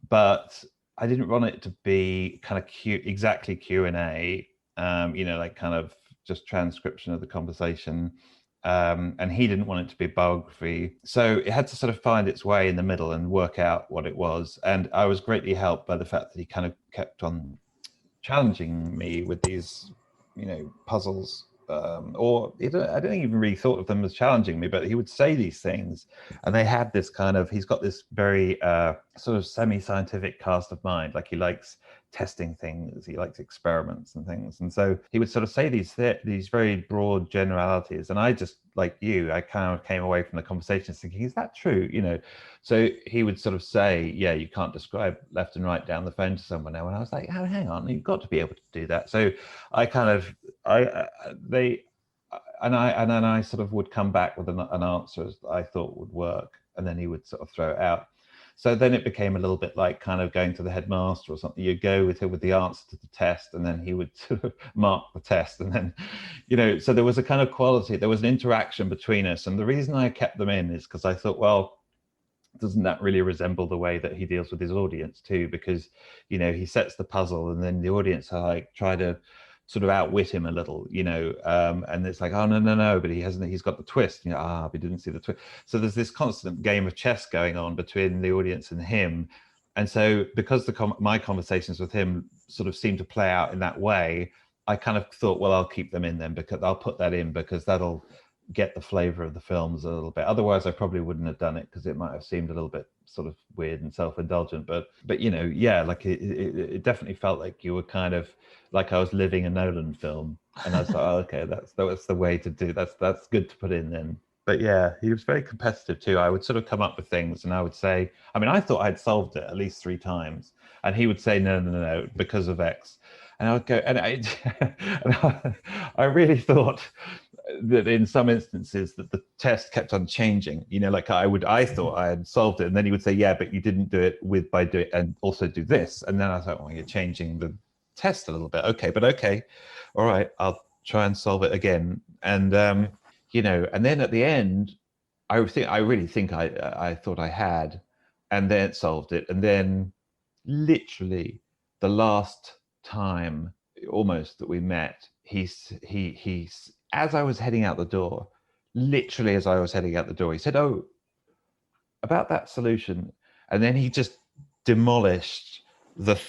but I didn't want it to be kind of exactly Q&A, like kind of just transcription of the conversation. And he didn't want it to be biography. So it had to sort of find its way in the middle and work out what it was. And I was greatly helped by the fact that he kind of kept on challenging me with these, puzzles. Or I don't even really thought of them as challenging me, but he would say these things, and they had this kind of, he's got this very sort of semi-scientific cast of mind. Like he likes testing things, he likes experiments and things, and so he would sort of say these very broad generalities, and I just, like you, I kind of came away from the conversation thinking, is that true? So he would sort of say, yeah, you can't describe left and right down the phone to someone now, and I was like, oh, hang on, you've got to be able to do that. So I kind of then I sort of would come back with an answer that I thought would work, and then he would sort of throw it out. So then it became a little bit like kind of going to the headmaster or something. You go with him with the answer to the test, and then he would sort of mark the test. And then, so there was a kind of quality, there was an interaction between us. And the reason I kept them in is because I thought, well, doesn't that really resemble the way that he deals with his audience too? Because, he sets the puzzle, and then the audience are like, try to sort of outwit him a little, and it's like, oh, no, but he's got the twist, but he didn't see the twist. So there's this constant game of chess going on between the audience and him. And so because my conversations with him sort of seemed to play out in that way, I kind of thought, well, I'll keep them in then, because I'll put that in, because that'll get the flavor of the films a little bit. Otherwise I probably wouldn't have done it, because it might have seemed a little bit sort of weird and self-indulgent, but like it definitely felt like you were kind of like I was living a Nolan film, and I was like, oh, okay, that's the way to do that's good to put in then. But yeah, he was very competitive too. I would sort of come up with things, and I would say, I thought I'd solved it at least 3 times, and he would say no because of X, and I would go, and I really thought that in some instances that the test kept on changing, like I thought I had solved it, and then he would say, yeah, but you didn't do it by doing, and also do this. And then I thought, well, you're changing the test a little bit. Okay. All right. I'll try and solve it again. And, and then at the end, I really think I thought I had, and then solved it. And then literally the last time almost that we met, he's as I was heading out the door, literally as I was heading out the door, he said, oh, about that solution. And then he just demolished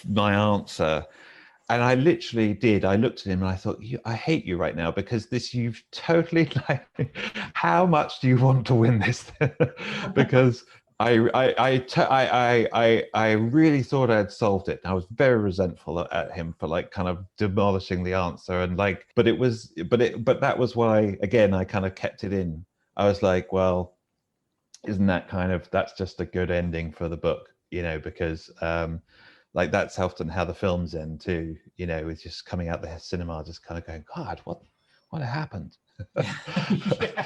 my answer. And I literally did. I looked at him and I thought, I hate you right now, because you've totally how much do you want to win this? Because I really thought I had solved it. I was very resentful at him for kind of demolishing the answer, and but that was why, again, I kind of kept it in. I was like, well, isn't that that's just a good ending for the book, because that's often how the films end too, with just coming out the cinema, just kind of going, God, what happened? Yeah.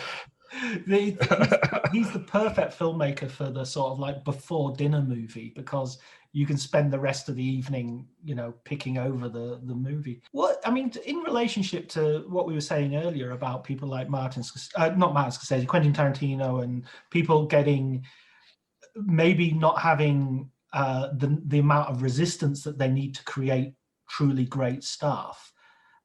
He's the perfect filmmaker for the sort of before dinner movie, because you can spend the rest of the evening, picking over the movie. In relationship to what we were saying earlier about people like not Martin Scorsese, Quentin Tarantino, and people getting, maybe not having the amount of resistance that they need to create truly great stuff.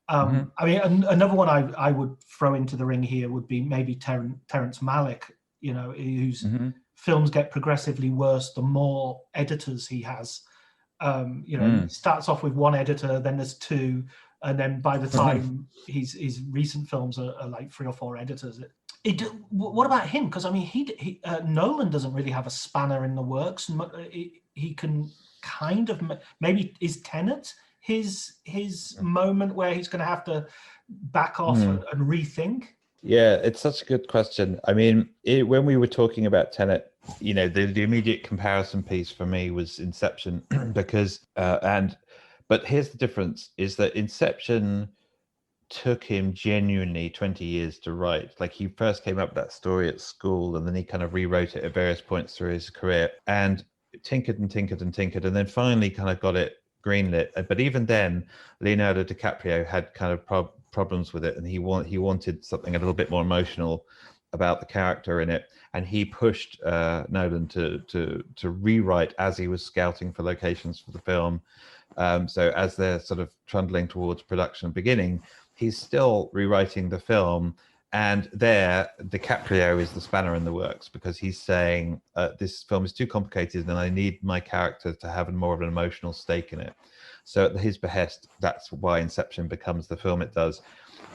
Another one I would throw into the ring here would be maybe Terrence Malick, whose films get progressively worse the more editors he has. He starts off with 1 editor, then there's 2, and then by the time his recent films are like 3 or 4 editors. What about him? Because he Nolan doesn't really have a spanner in the works. He can kind of, maybe is Tenet his moment where he's going to have to back off and rethink. Yeah, it's such a good question. I mean, when we were talking about Tenet, the immediate comparison piece for me was Inception, because but here's the difference: is that Inception took him genuinely 20 years to write. Like, he first came up with that story at school, and then he kind of rewrote it at various points through his career, and tinkered and tinkered and tinkered, and then finally kind of got it greenlit. But even then, Leonardo DiCaprio had kind of problems with it, and he wanted something a little bit more emotional about the character in it, and he pushed Nolan to rewrite as he was scouting for locations for the film. So as they're sort of trundling towards production beginning, he's still rewriting the film, and there DiCaprio is the spanner in the works, because he's saying this film is too complicated and I need my character to have more of an emotional stake in it. So at his behest, that's why Inception becomes the film it does.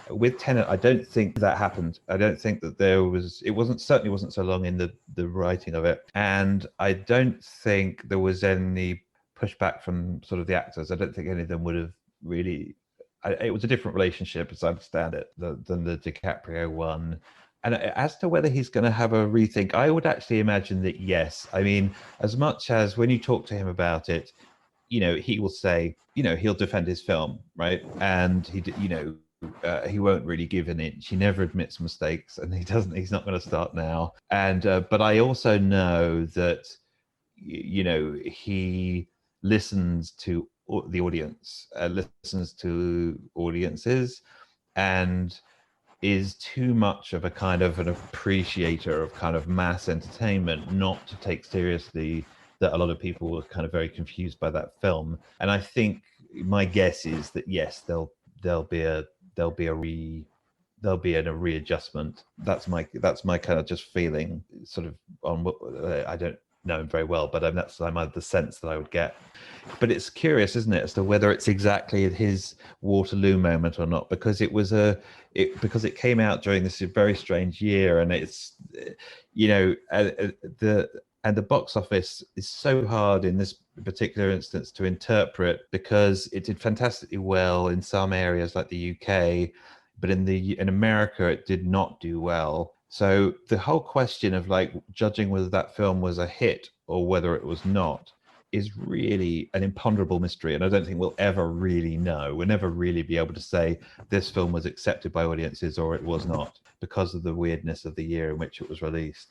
With Tenet, I don't think that happened. I don't think that certainly wasn't so long in the writing of it, and I don't think there was any pushback from sort of the actors. I don't think any of them would have really. It was a different relationship, as I understand it, than the DiCaprio one. And as to whether he's going to have a rethink, I would actually imagine that yes. I mean, as much as when you talk to him about it, he will say, he'll defend his film, right? And he won't really give an inch. He never admits mistakes, and he's not going to start now. And but I also know that he listens to the audience, listens to audiences, and is too much of a kind of an appreciator of kind of mass entertainment not to take seriously that a lot of people were kind of very confused by that film. And I think my guess is that yes, there'll be a readjustment. That's my kind of just feeling, sort of on what I don't know him very well, but that's the sense that I would get. But it's curious, isn't it, as to whether it's exactly his Waterloo moment or not, because because it came out during this very strange year, and it's the box office is so hard in this particular instance to interpret, because it did fantastically well in some areas like the UK, but in America it did not do well. So the whole question of like judging whether that film was a hit or whether it was not is really an imponderable mystery, and I don't think we'll ever really know. We'll never really be able to say this film was accepted by audiences or it was not, because of the weirdness of the year in which it was released.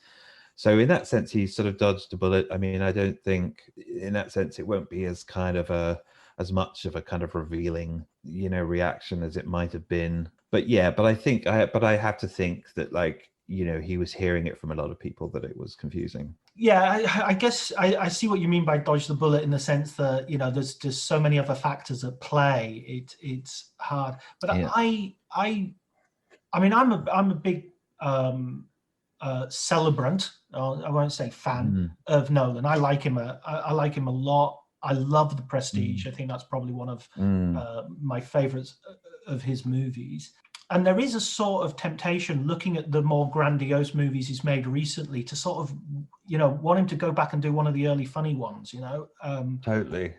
So in that sense, he sort of dodged a bullet. I mean, I don't think in that sense it won't be as much of a kind of revealing, reaction as it might have been. But yeah, but I have to think that, like, he was hearing it from a lot of people that it was confusing. Yeah, I guess I see what you mean by dodge the bullet, in the sense that there's just so many other factors at play. It's hard, but yeah. I mean, I'm a big celebrant. I won't say fan of Nolan. I like him a lot. I love The Prestige. I think that's probably one of my favorites of his movies. And there is a sort of temptation, looking at the more grandiose movies he's made recently, to sort of, want him to go back and do one of the early funny ones, Totally.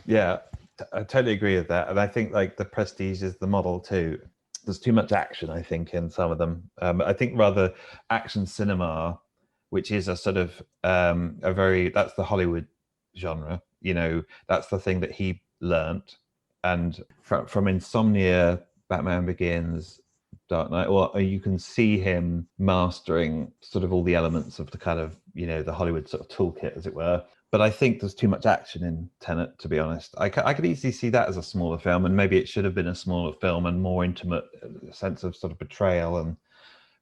Yeah, I totally agree with that. And I think, like, The Prestige is the model too. There's too much action, I think, in some of them. I think rather action cinema, which is a sort of that's the Hollywood genre. That's the thing that he learnt. And from Insomnia, Batman Begins, Dark Knight, or you can see him mastering sort of all the elements of the kind of, the Hollywood sort of toolkit, as it were. But I think there's too much action in Tenet, to be honest. I could easily see that as a smaller film, and maybe it should have been a smaller film and more intimate sense of sort of betrayal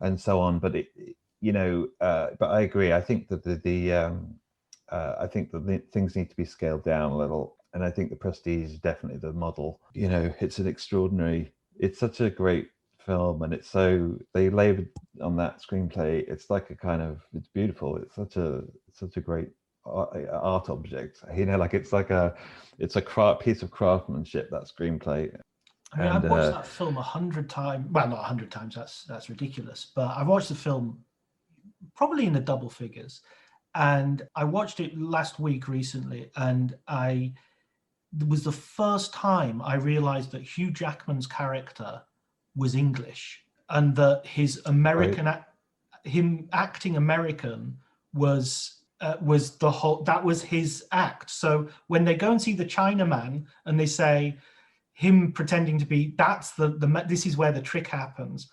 and so on. But but I agree. I think that I think that the things need to be scaled down a little, and I think The Prestige is definitely the model. It's such a great film, and they labored on that screenplay. It's like it's beautiful. It's such a great art object. It's a piece of craftsmanship, that screenplay. I mean, I've watched that film 100 times. Well, not 100 times. That's ridiculous. But I've watched the film probably in the double figures, and I watched it last week recently, and it was the first time I realized that Hugh Jackman's character was English. and that his American, Right. him acting American was the whole, that was his act. So when they go and see the Chinaman and they say him pretending to be, that's this is where the trick happens.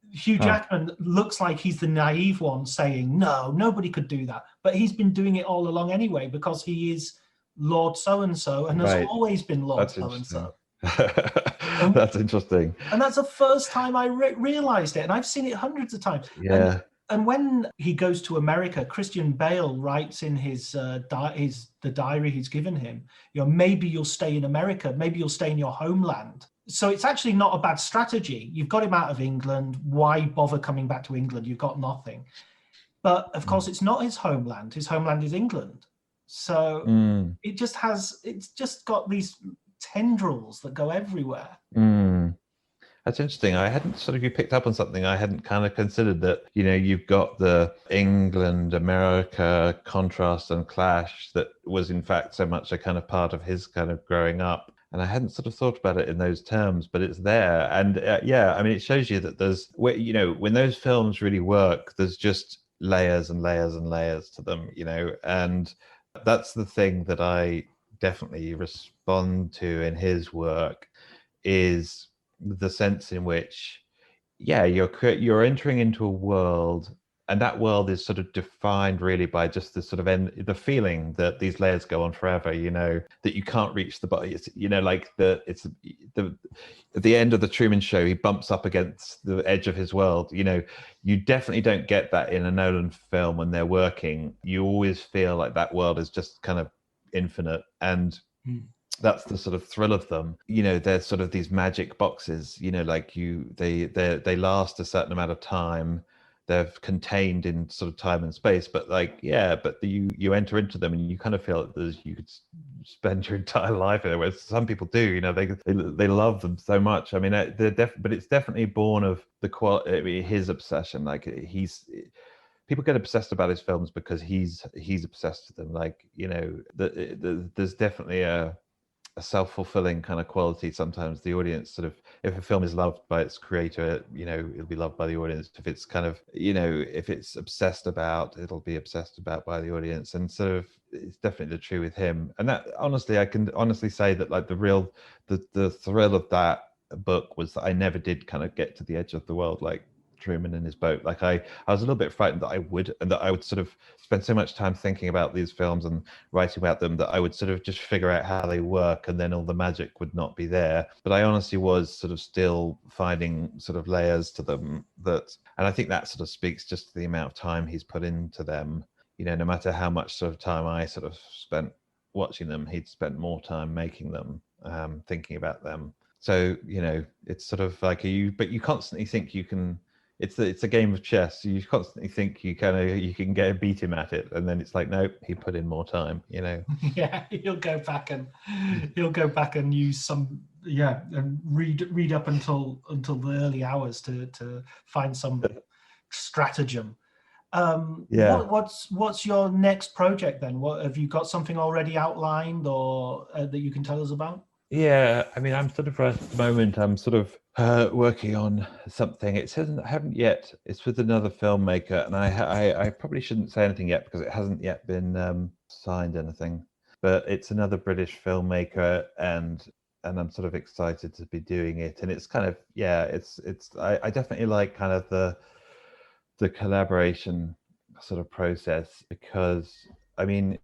Hugh Jackman looks like he's the naive one saying, no, nobody could do that. But he's been doing it all along anyway, because he is Lord so-and-so and has Right. always been Lord That's so-and-so. That's interesting. And that's the first time I realized it. And I've seen it hundreds of times. Yeah. And when he goes to America, Christian Bale writes in the diary he's given him, maybe you'll stay in America, maybe you'll stay in your homeland. So it's actually not a bad strategy. You've got him out of England. Why bother coming back to England? You've got nothing. But of course, it's not his homeland. His homeland is England. So it's just got these tendrils that go everywhere. That's interesting. I hadn't you picked up on something I hadn't kind of considered, that, you've got the England, America contrast and clash that was in fact so much a kind of part of his kind of growing up. And I hadn't sort of thought about it in those terms, but it's there. And it shows you that there's, when those films really work, there's just layers and layers and layers to them, and that's the thing that I definitely respond to in his work, is the sense in which, you're entering into a world, and that world is sort of defined really by just the sort of the feeling that these layers go on forever, that you can't reach the body. It's, at the end of the Truman Show, he bumps up against the edge of his world. You definitely don't get that in a Nolan film when they're working. You always feel like that world is just kind of infinite, and that's the sort of thrill of them. They're sort of these magic boxes, they last a certain amount of time. They're contained in sort of time and space, but you enter into them and you kind of feel that you could spend your entire life in it, whereas some people do, they love them so much. I mean, but it's definitely born of the quality, his obsession. People get obsessed about his films because he's obsessed with them. There's definitely a self-fulfilling kind of quality. Sometimes the audience sort of, if a film is loved by its creator, it'll be loved by the audience. If it's kind of, if it's obsessed about, it'll be obsessed about by the audience. And sort of, it's definitely true with him. And that, honestly, I can honestly say that the thrill of that book was that I never did kind of get to the edge of the world like Truman in his boat. I was a little bit frightened that I would, and that I would sort of spend so much time thinking about these films and writing about them that I would sort of just figure out how they work, and then all the magic would not be there. But I honestly was sort of still finding sort of layers to them, and I think that sort of speaks just to the amount of time he's put into them. No matter how much sort of time I sort of spent watching them, he'd spent more time making them, thinking about them. So, it's sort of like but you constantly think you can. It's a game of chess. You constantly think you can beat him at it, and then it's like, nope, he put in more time. Yeah, he'll go back and use some and read up until the early hours to find some stratagem. What's your next project then? What have you got, something already outlined or that you can tell us about? Yeah, I mean, I'm sort of at the moment, I'm sort of working on something. I haven't yet. It's with another filmmaker, and I probably shouldn't say anything yet because it hasn't yet been signed anything. But it's another British filmmaker, and I'm sort of excited to be doing it. And it's kind of I definitely like kind of the collaboration sort of process, because I mean,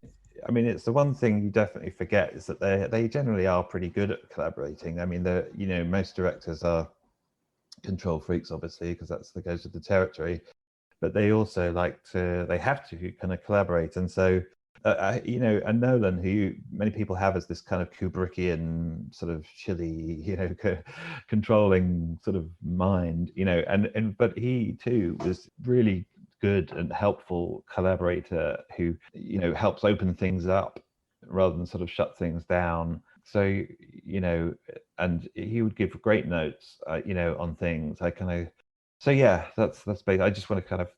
it's the one thing you definitely forget is that they generally are pretty good at collaborating. I mean, most directors are control freaks, obviously, because that goes with the territory. But they also they have to kind of collaborate. And so, and Nolan, who many people have as this kind of Kubrickian sort of chilly, controlling sort of mind, but he too was really good and helpful collaborator who helps open things up rather than sort of shut things down. So and he would give great notes on things. That's basically, I just want to kind of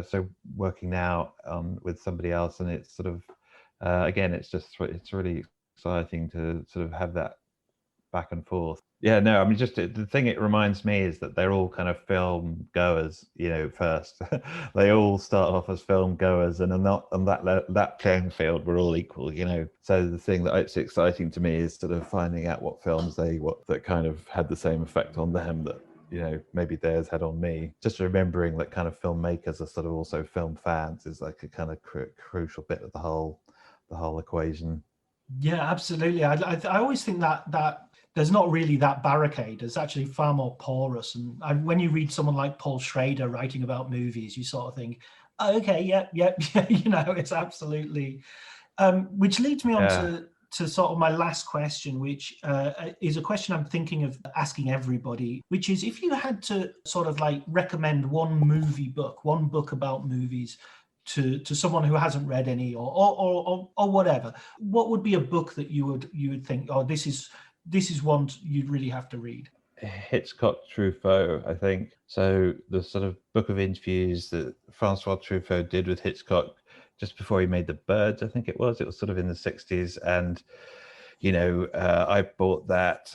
so working now with somebody else, and it's sort of again it's really exciting to sort of have that back and forth. Yeah, no, I mean, just the thing it reminds me is that they're all kind of film goers, first. They all start off as film goers, and on that playing field, we're all equal, So the thing that's exciting to me is sort of finding out what films that kind of had the same effect on them that, maybe theirs had on me. Just remembering that kind of filmmakers are sort of also film fans is like a kind of crucial bit of the whole equation. Yeah, absolutely. I always think that there's not really that barricade. It's actually far more porous. And when you read someone like Paul Schrader writing about movies, you sort of think, oh, okay, yep, it's absolutely. Which leads me on to sort of my last question, which is a question I'm thinking of asking everybody, which is if you had to sort of like recommend one book about movies to someone who hasn't read any or whatever, what would be a book that you would think, oh, this is one you'd really have to read? Hitchcock Truffaut, I think. So the sort of book of interviews that Francois Truffaut did with Hitchcock just before he made The Birds, I think it was sort of in the 60s. And, I bought that.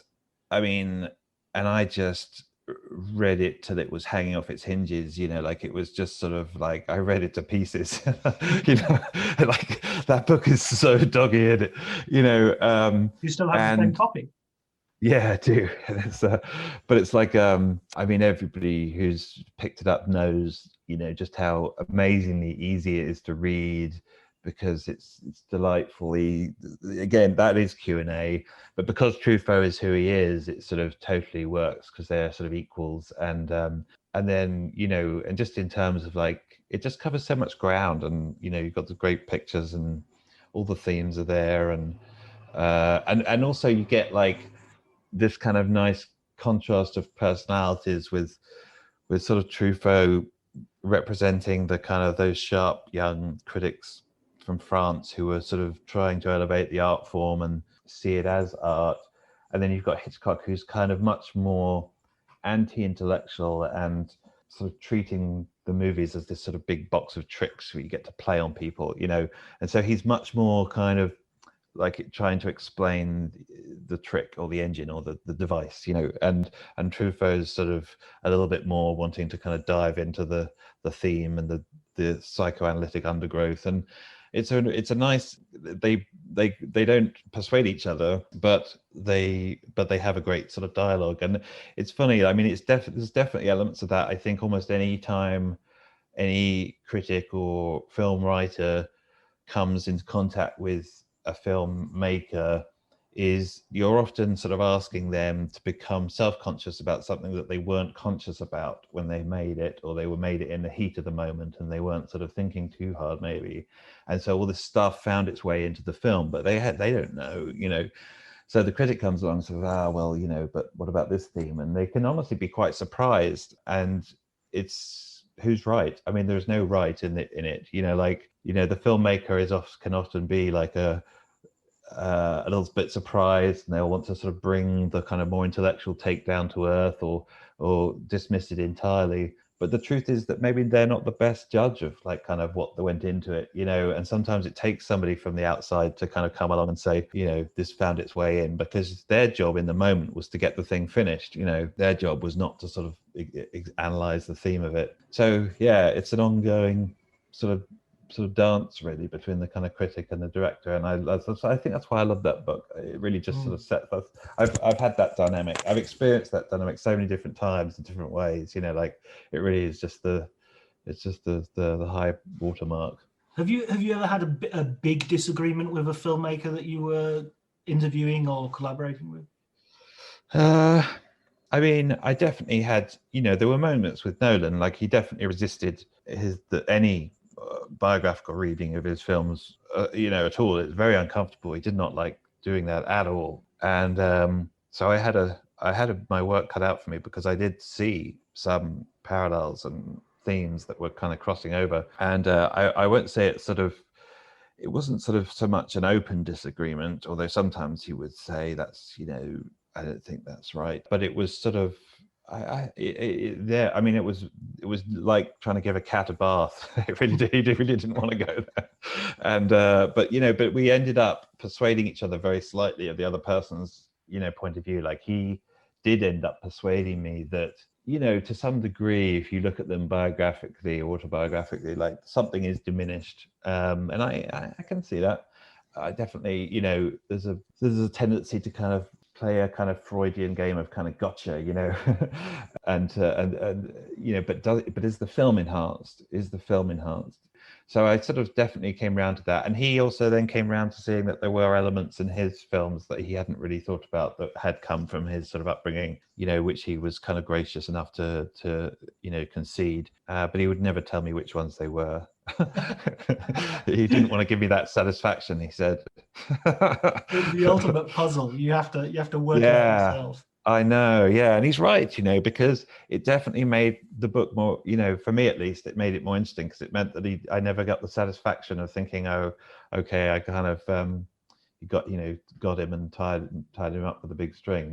I mean, and I just read it till it was hanging off its hinges, like it was just sort of like I read it to pieces. Like that book is so dog-eared, You still have the same copy? Yeah, I do. But it's like, I mean, everybody who's picked it up knows, just how amazingly easy it is to read, because it's delightfully, again, that is Q&A, but because Truffaut is who he is, it sort of totally works because they're sort of equals. And then, and just in terms of like, it just covers so much ground, and, you've got the great pictures and all the themes are there. And also you get like this kind of nice contrast of personalities with sort of Truffaut representing the kind of those sharp young critics from France who were sort of trying to elevate the art form and see it as art. And then you've got Hitchcock, who's kind of much more anti-intellectual and sort of treating the movies as this sort of big box of tricks where you get to play on people, and so he's much more kind of like trying to explain the trick or the engine or the device, and Truffaut's sort of a little bit more wanting to kind of dive into the theme and the psychoanalytic undergrowth. And it's a nice, they don't persuade each other, but they have a great sort of dialogue. And it's funny, I mean, there's definitely elements of that. I think almost any time any critic or film writer comes into contact with a filmmaker, is you're often sort of asking them to become self-conscious about something that they weren't conscious about when they made it, or they made it in the heat of the moment and they weren't sort of thinking too hard maybe. And so all this stuff found its way into the film, but they don't know, So the critic comes along and says, well, but what about this theme? And they can honestly be quite surprised. And it's who's right. I mean, there's no right in it. The filmmaker can often be like a little bit surprised, and they'll want to sort of bring the kind of more intellectual take down to earth or dismiss it entirely. But the truth is that maybe they're not the best judge of like kind of what went into it, and sometimes it takes somebody from the outside to kind of come along and say, this found its way in, because their job in the moment was to get the thing finished. Their job was not to sort of analyze the theme of it. So yeah, it's an ongoing sort of dance really between the kind of critic and the director, and I think that's why I love that book. It really just sort of sets us. I've had that dynamic. I've experienced that dynamic so many different times in different ways. Like it really is just the high watermark. Have you ever had a big disagreement with a filmmaker that you were interviewing or collaborating with? I mean, I definitely had. There were moments with Nolan, like he definitely resisted any biographical reading of his films, at all. It's very uncomfortable. He did not like doing that at all. And so I had my work cut out for me, because I did see some parallels and themes that were kind of crossing over. And I won't say it wasn't sort of so much an open disagreement, although sometimes he would say that's, I don't think that's right. But it was sort of, it was like trying to give a cat a bath. He really didn't want to go there. And but we ended up persuading each other very slightly of the other person's point of view. Like, he did end up persuading me that, to some degree, if you look at them biographically, autobiographically, like, something is diminished. And I can see that. I definitely, there's a tendency to kind of play a kind of Freudian game of kind of gotcha, and but is the film enhanced? So I sort of definitely came around to that. And he also then came around to seeing that there were elements in his films that he hadn't really thought about that had come from his sort of upbringing, which he was kind of gracious enough to concede. But he would never tell me which ones they were. He didn't want to give me that satisfaction, he said. The ultimate puzzle. You have to work it out yourself. I know, yeah, and he's right, because it definitely made the book more, for me at least, it made it more interesting, because it meant that I never got the satisfaction of thinking, oh, okay, I kind of got him and tied him up with a big string,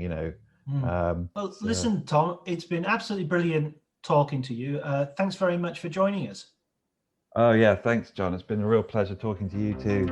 Listen, Tom, it's been absolutely brilliant talking to you. Thanks very much for joining us. Oh yeah, thanks, John. It's been a real pleasure talking to you too.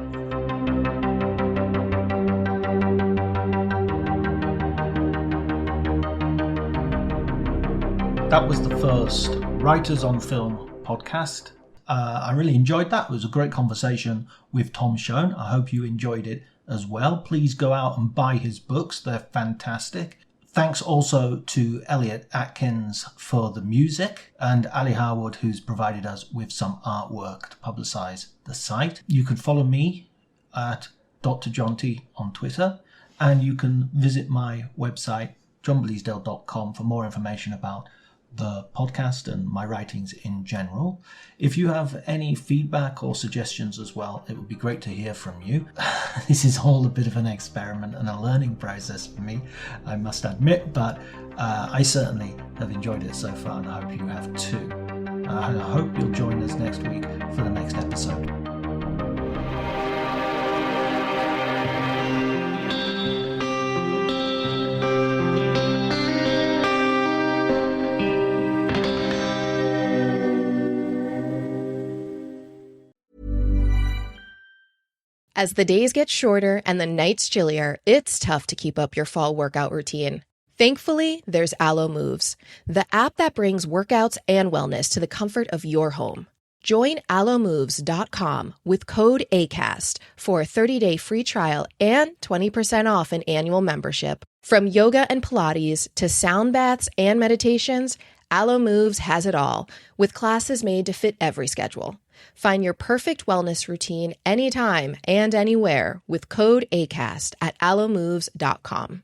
That was the first Writers on Film podcast. I really enjoyed that. It was a great conversation with Tom Shone. I hope you enjoyed it as well. Please go out and buy his books. They're fantastic. Thanks also to Elliot Atkins for the music, and Ali Harwood, who's provided us with some artwork to publicise the site. You can follow me at Dr. John T on Twitter, and you can visit my website, johnbleasdale.com, for more information about the podcast and my writings in general. If you have any feedback or suggestions as well, it would be great to hear from you. This is all a bit of an experiment and a learning process for me, I must admit, but I certainly have enjoyed it so far, and I hope you have too. I hope you'll join us next week for the next episode. As the days get shorter and the nights chillier, it's tough to keep up your fall workout routine. Thankfully, there's Alo Moves, the app that brings workouts and wellness to the comfort of your home. Join alomoves.com with code ACAST for a 30-day free trial and 20% off an annual membership. From yoga and Pilates to sound baths and meditations, Alo Moves has it all, with classes made to fit every schedule. Find your perfect wellness routine anytime and anywhere with code ACAST at alomoves.com.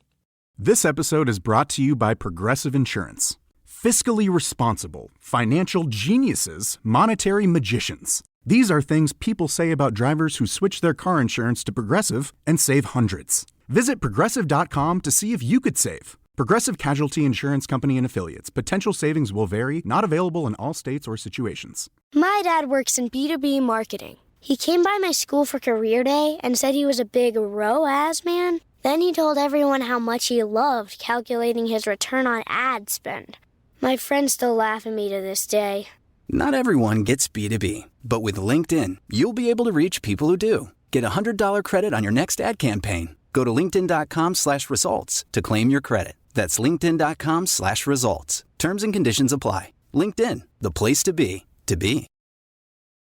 This episode is brought to you by Progressive Insurance. Fiscally responsible, financial geniuses, monetary magicians. These are things people say about drivers who switch their car insurance to Progressive and save hundreds. Visit Progressive.com to see if you could save. Progressive Casualty Insurance Company and Affiliates. Potential savings will vary, not available in all states or situations. My dad works in B2B marketing. He came by my school for career day and said he was a big ROAS man. Then he told everyone how much he loved calculating his return on ad spend. My friends still laugh at me to this day. Not everyone gets B2B, but with LinkedIn, you'll be able to reach people who do. Get a $100 credit on your next ad campaign. Go to linkedin.com/results to claim your credit. That's linkedin.com/results. Terms and conditions apply. LinkedIn, the place to be, to be.